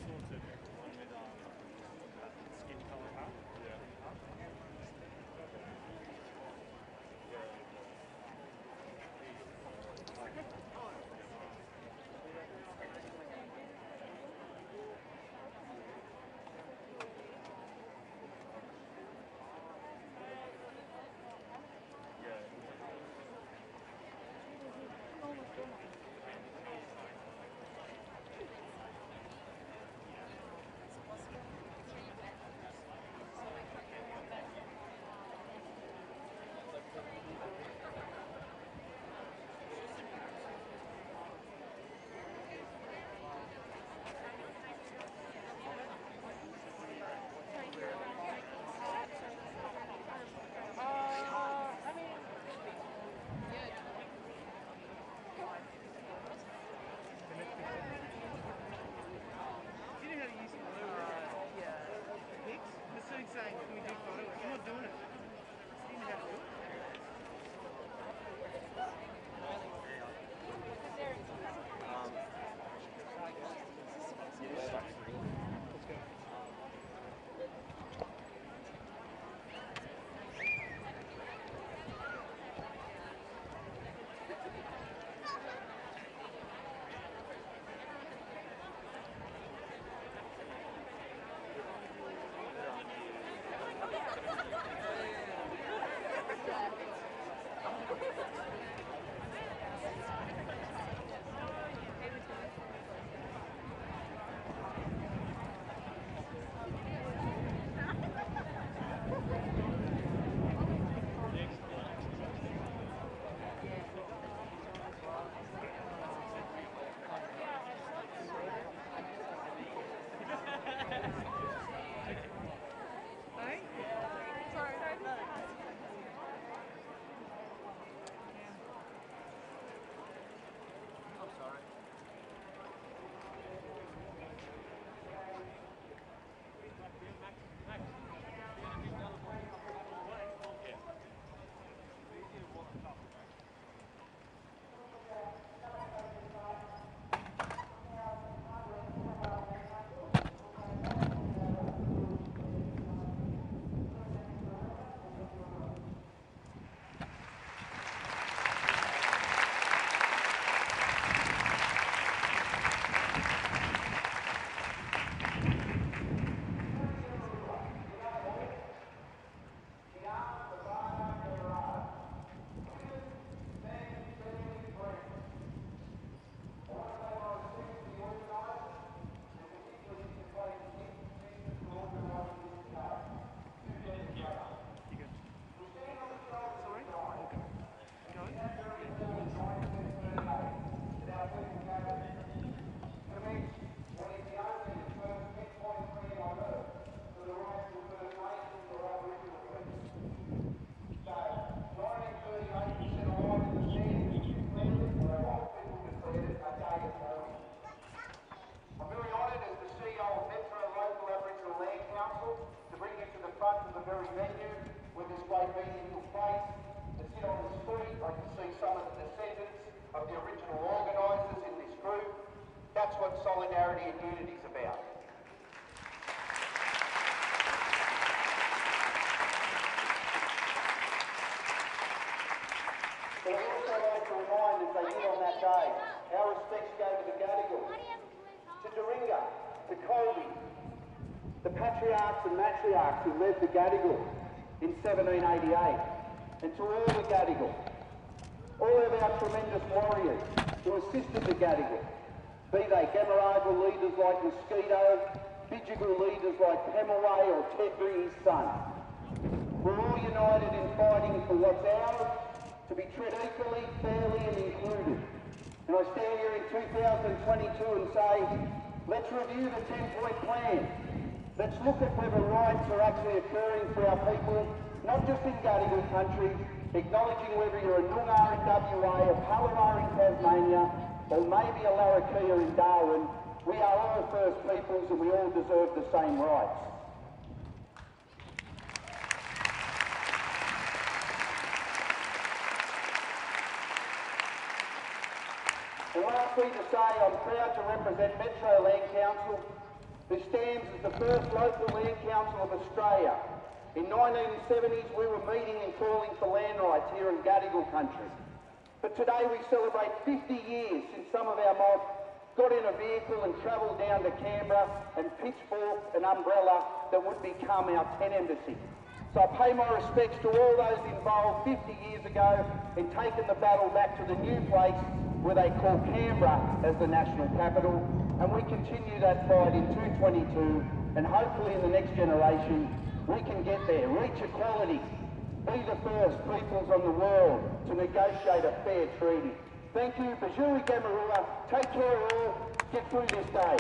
sorted one with skin colour hat. Yeah. You know how to use it? Pics? The suit saying, can we do photo? I'm not doing it. You know how to do it? I'm very honoured as the CEO of Metro Local Aboriginal Land Council to bring you to the front of the very venue where this great meeting took place. As sit on the street, I can see some of the descendants of the original organisers in this group. That's what solidarity and unity is about. But I also like to remind, as they did on that day, our respects go to the Gadigal, to Doringa, to Colby, the patriarchs and matriarchs who led the Gadigal in 1788, and to all the Gadigal, all of our tremendous warriors who assisted the Gadigal, be they Gamarragal leaders like Mosquito, Bidjigal leaders like Pemulwuy or Tedbury, his son. We're all united in fighting for what's ours, to be treated equally, fairly and included. And I stand here in 2022 and say, let's review the 10-point plan. Let's look at whether rights are actually occurring for our people, not just in Gadigal country, acknowledging whether you're a Noongar in WA, a Palawar in Tasmania, or maybe a Larrakia in Darwin. We are all First Peoples and we all deserve the same rights. And lastly to say, I'm proud to represent Metro Land Council who stands as the first local land council of Australia. In 1970s, we were meeting and calling for land rights here in Gadigal country. But today we celebrate 50 years since some of our mob got in a vehicle and travelled down to Canberra and pitchforked an umbrella that would become our tent embassy. So I pay my respects to all those involved 50 years ago in taking the battle back to the new place where they call Canberra as the national capital, and we continue that fight in 222, and hopefully in the next generation we can get there, reach equality, be the first peoples on the world to negotiate a fair treaty. Thank you, Bajuri Gamarua, take care all, get through this day.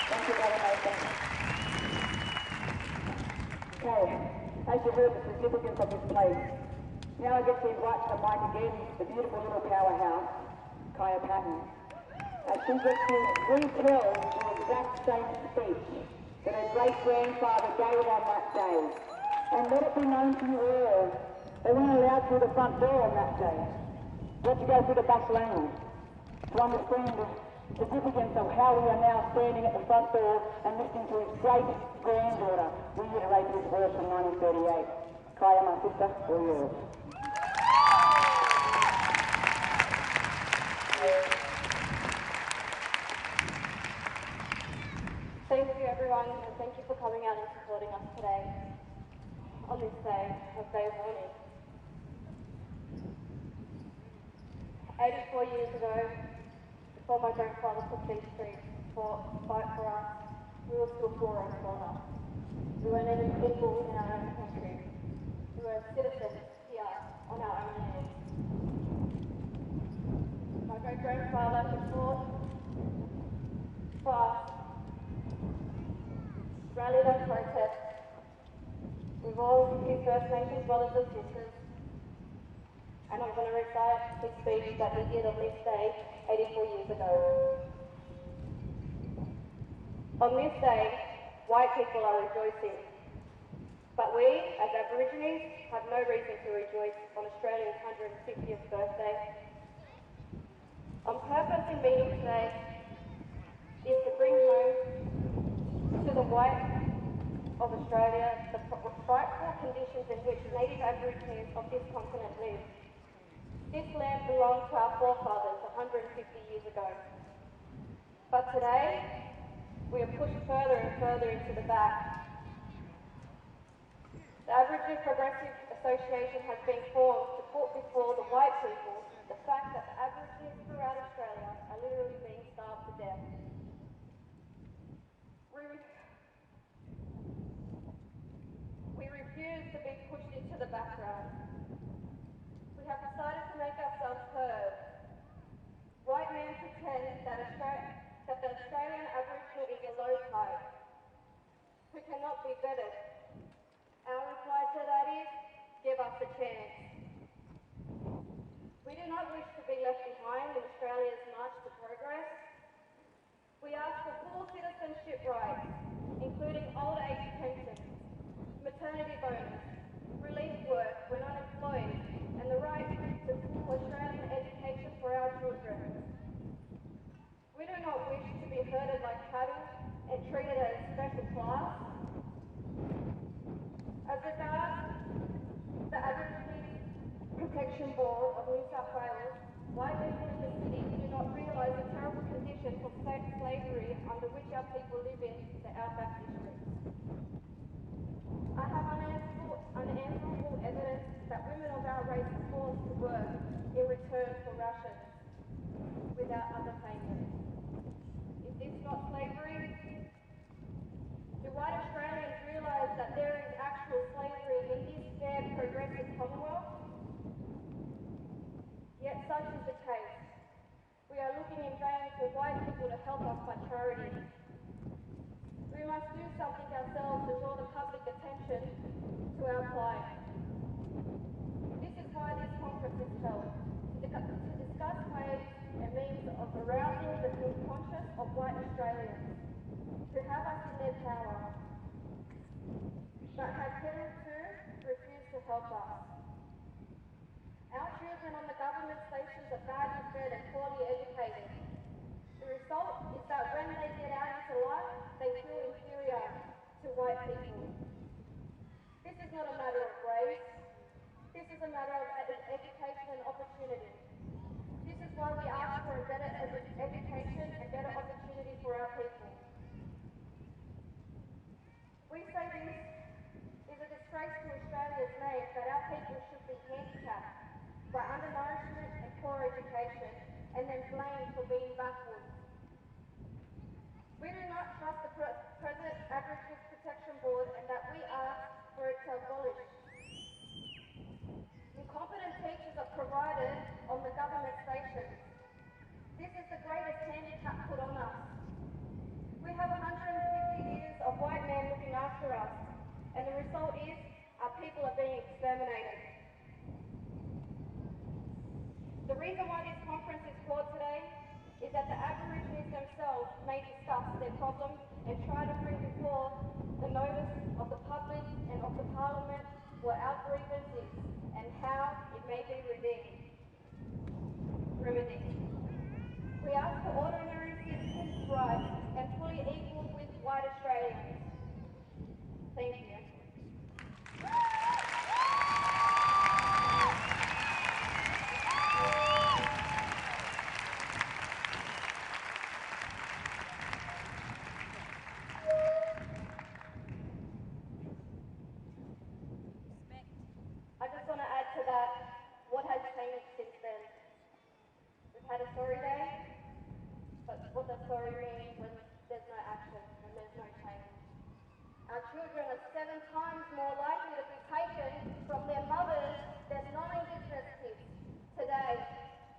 Thank you, Brother Nathan. Okay, as you heard the significance of this place, now I get to invite to the mic again the beautiful little powerhouse, Kaya Patton, as she gets to retell the exact same speech that her great-grandfather gave on that day. And let it be known to you all, they weren't allowed through the front door on that day. They had to go through the back lane to understand the significance of how we are now standing at the front door and listening to his great-granddaughter reiterate his words from 1938. Kaya, my sister, all yours. Thank you everyone, and thank you for coming out and supporting us today on this day of mourning. 84 years ago, before my grandfather took these streets to fight for us, we were still poor and smaller. We weren't even equal in our own country. We were citizens here on our own land. My great-grandfather had fought for us, rallied and protest with all his First Nations brothers and sisters, and I'm going to recite his speech that he did on this day 84 years ago. On this day, white people are rejoicing, but we, as Aborigines, have no reason to rejoice on Australia's 160th birthday. On purpose in meeting today is to bring home to the white of Australia the frightful conditions in which native Aborigines of this continent live. This land belonged to our forefathers 150 years ago. But today, we are pushed further and further into the back. The Aboriginal Progressive Association has been formed to put before the white people the fact that the Aborigines throughout Australia are literally being starved to death. We refuse to be pushed into the background. We have decided to make ourselves heard. White men pretend that the Australian Aboriginal is a low tide who cannot be vetted. Our reply to that is, give us a chance. We do not wish to be left behind in Australia's march to progress. We ask for full citizenship rights, including old age pensions, maternity bonus, relief work when unemployed, and the right to full Australian education for our children. We do not wish to be herded like cattle and treated as a special class. As regards the Aboriginal Protection Board of New South Wales, white people in the city do not realise the terrible conditions of slavery under which our people live in the outback districts. I have unanswerable evidence that women of our race are forced to work in return for rations without other payment. Is this not slavery? Do white Australians realise that there is actual slavery in this fair progressive Commonwealth? Yet such is the case. We are looking in vain for white people to help us by charity. We must do something ourselves to draw the public attention to our plight. This is why this conference is held, to discuss ways and means of arousing the conscience of white Australians, who have us in their power, but have hitherto refused to help us. Our children on the government educated and poorly educated. The result is that when they get out into life, they feel inferior to white people. This is not a matter of race. This is a matter of education and opportunity. This is why we ask for a better education and better opportunity for our people. We say this is a disgrace to Australia's name that our people should be handicapped by undernourishment and poor education and then blamed for being backwards. We do not trust the present Aborigines Protection Board and that we ask for it to abolish. Incompetent teachers are provided on the government stations. This is the greatest handicap put on us. We have 150 years of white men looking after us, and the result is our people are being exterminated. The reason why this conference is called today is that the Aborigines themselves may discuss their problems and try to bring before the notice of the public and of the Parliament what our grievance is and how it may be remedied. We ask for ordinary citizens' rights and fully equal with white Australians. Thank you. I just want to add to that, what has changed since then? We've had a sorry day, but what does sorry mean when there's no action, when there's no change? Our children are 7 times more likely to be taken from their mothers than non-Indigenous kids. Today,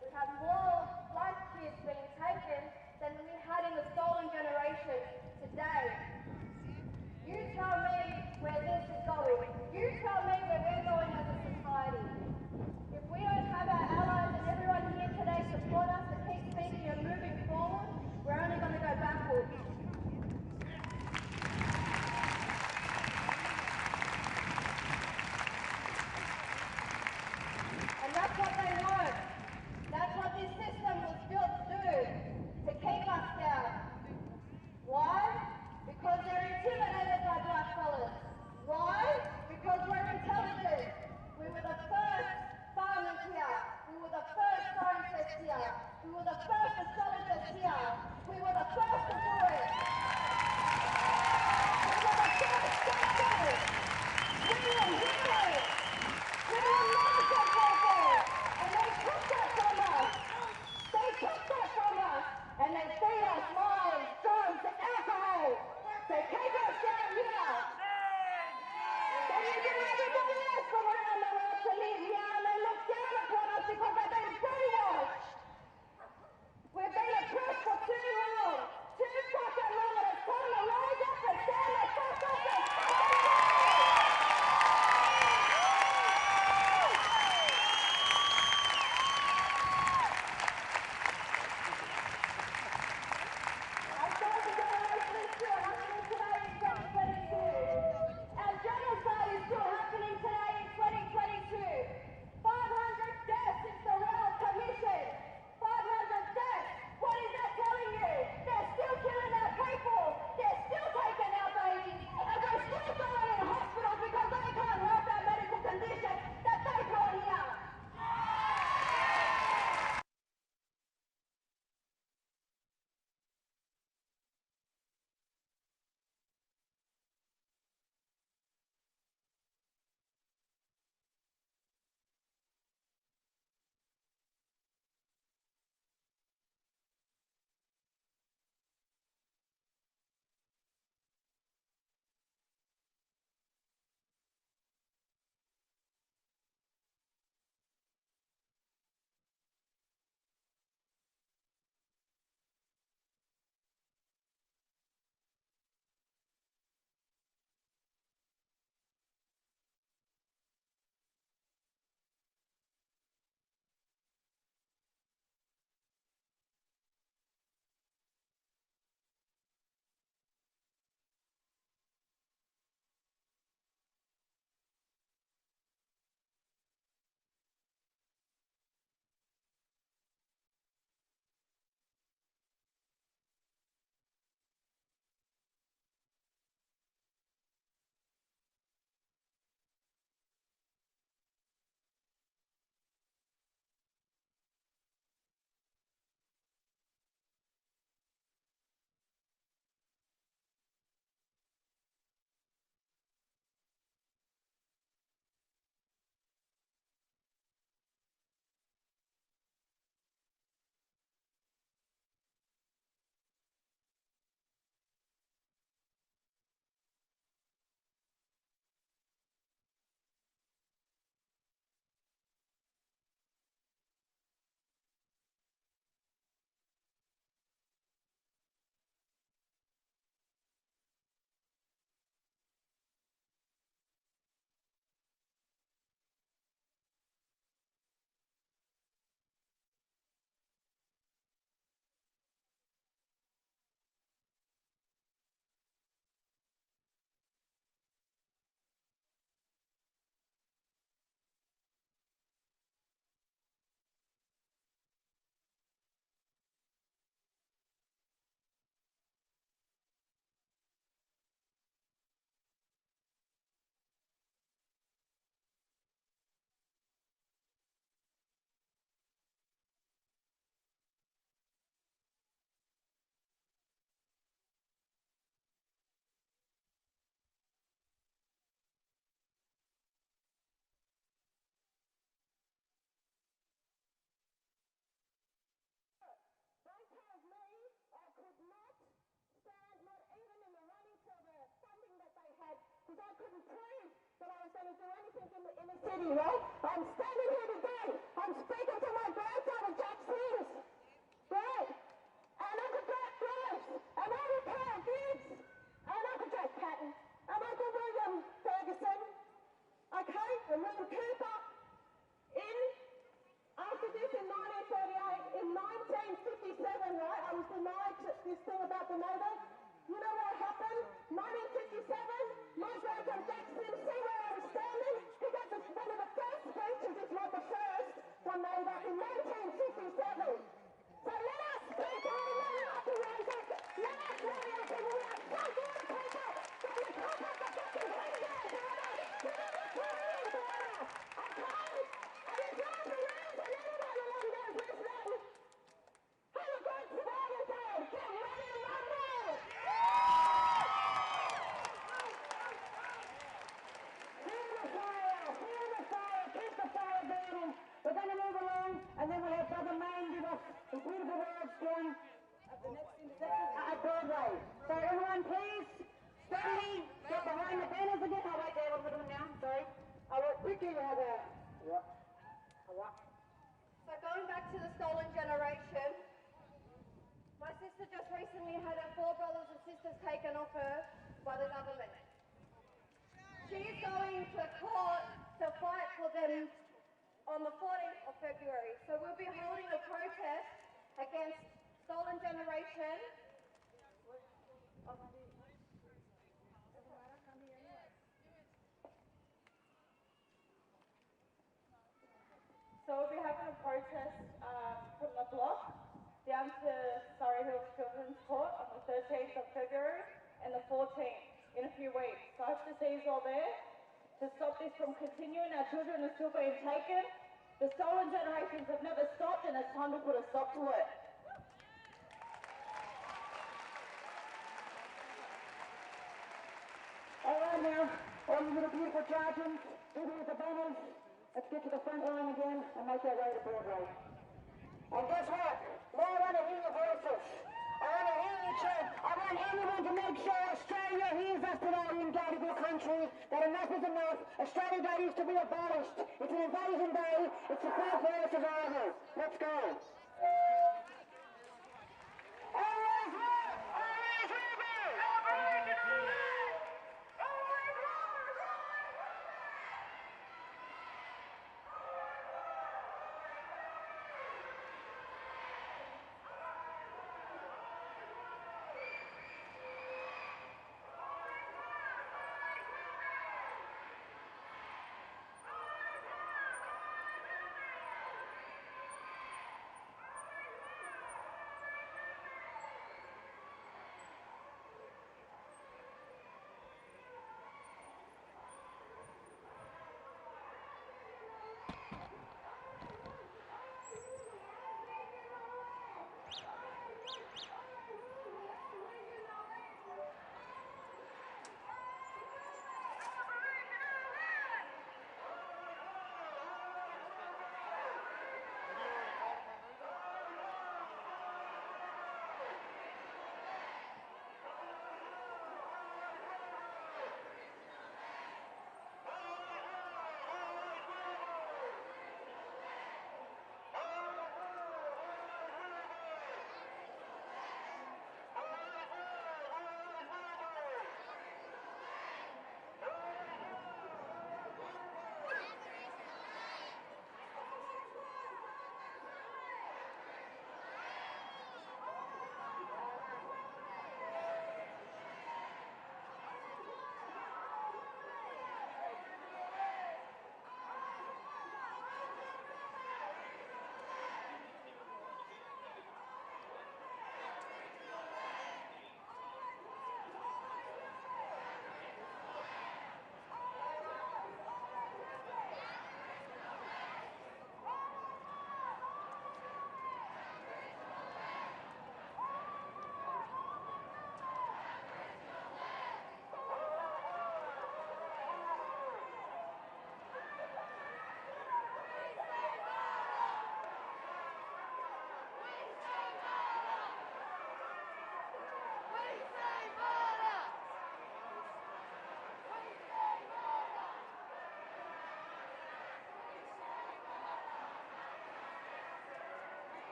we have more black kids being taken than we had in the stolen generation. Today, you tell me where this is going. You tell me where we're going as a society. If we don't have our allies and everyone here today support us to keep speaking and moving forward, we're only going to go backwards. And that's what they want. That's what this system was built to do, to keep us down. Why? Because they're intimidated by black fellas. Why? Because we're intelligent. We were the first farmers here. We were the first scientists here. We were the first astrologers here. We were the first to do it. We were the first doctors. We were healers. We were medical people. And they took that from us. They took that from us. And they feed us lies, drugs, alcohol. They take us down here. They give everybody else from around the world to live here, and they look down upon us because they've been brainwashed. We've been oppressed for too long. Too fucking long. And it's time to rise up and stand the fuck up and our stolen generation is still happening today in 2022. Our genocide is still happening today in 2022. city, right? I'm standing here today. I'm speaking to my grandfather, Jack Sims, right? And Uncle Jack Groves, and Uncle Carl Gibbs, and Uncle Jack Patton, and Uncle William Ferguson, okay, and William Cooper, after this in 1938, in 1957, right, I was denied this thing about the neighbours. You know what happened? 1957, my grandson Jack Sims, see where I was standing? He got one of the first speeches, if not the first, from neighbour in 1957. So let us speak out and let us raise up. Let us rally up and we are so good people from the top of the fucking graveyard border. Let us rally in border. Okay? And it's not the reason anyone along those listening. Have a good Friday day. Get ready to rumble. Feel the fire, keep the fire burning. We're going to move along and then we'll have Brother Main give us the beautiful words again at the next intersection at Broadway. So everyone please, steadily get behind the banners again. Oh wait, there, what we're doing now, sorry. Oh, well, quickly we have a... So going back to the stolen generation, my sister just recently had her 4 brothers and sisters taken off her by the government. She's going to court to fight for them on the 14th of February. So we'll be holding a protest against stolen generation. So we'll be having a protest from the block down to Surrey Hills Children's Court on the 13th of February and the 14th in a few weeks. So I hope to see you all there to stop this from continuing. Our children are still being taken. The stolen generations have never stopped and it's time to put a stop to it. All right now, all you little beautiful Trojans, give me the banners. Let's get to the front line again and make our way to Broadway. And guess what? Now I want to hear your voices. I want to hear you chant. I want anyone to make sure Australia hears us today in Gadigal country, that enough is enough. Australia Day is to be abolished. It's an invasion day. It's a fight for our survival. Let's go.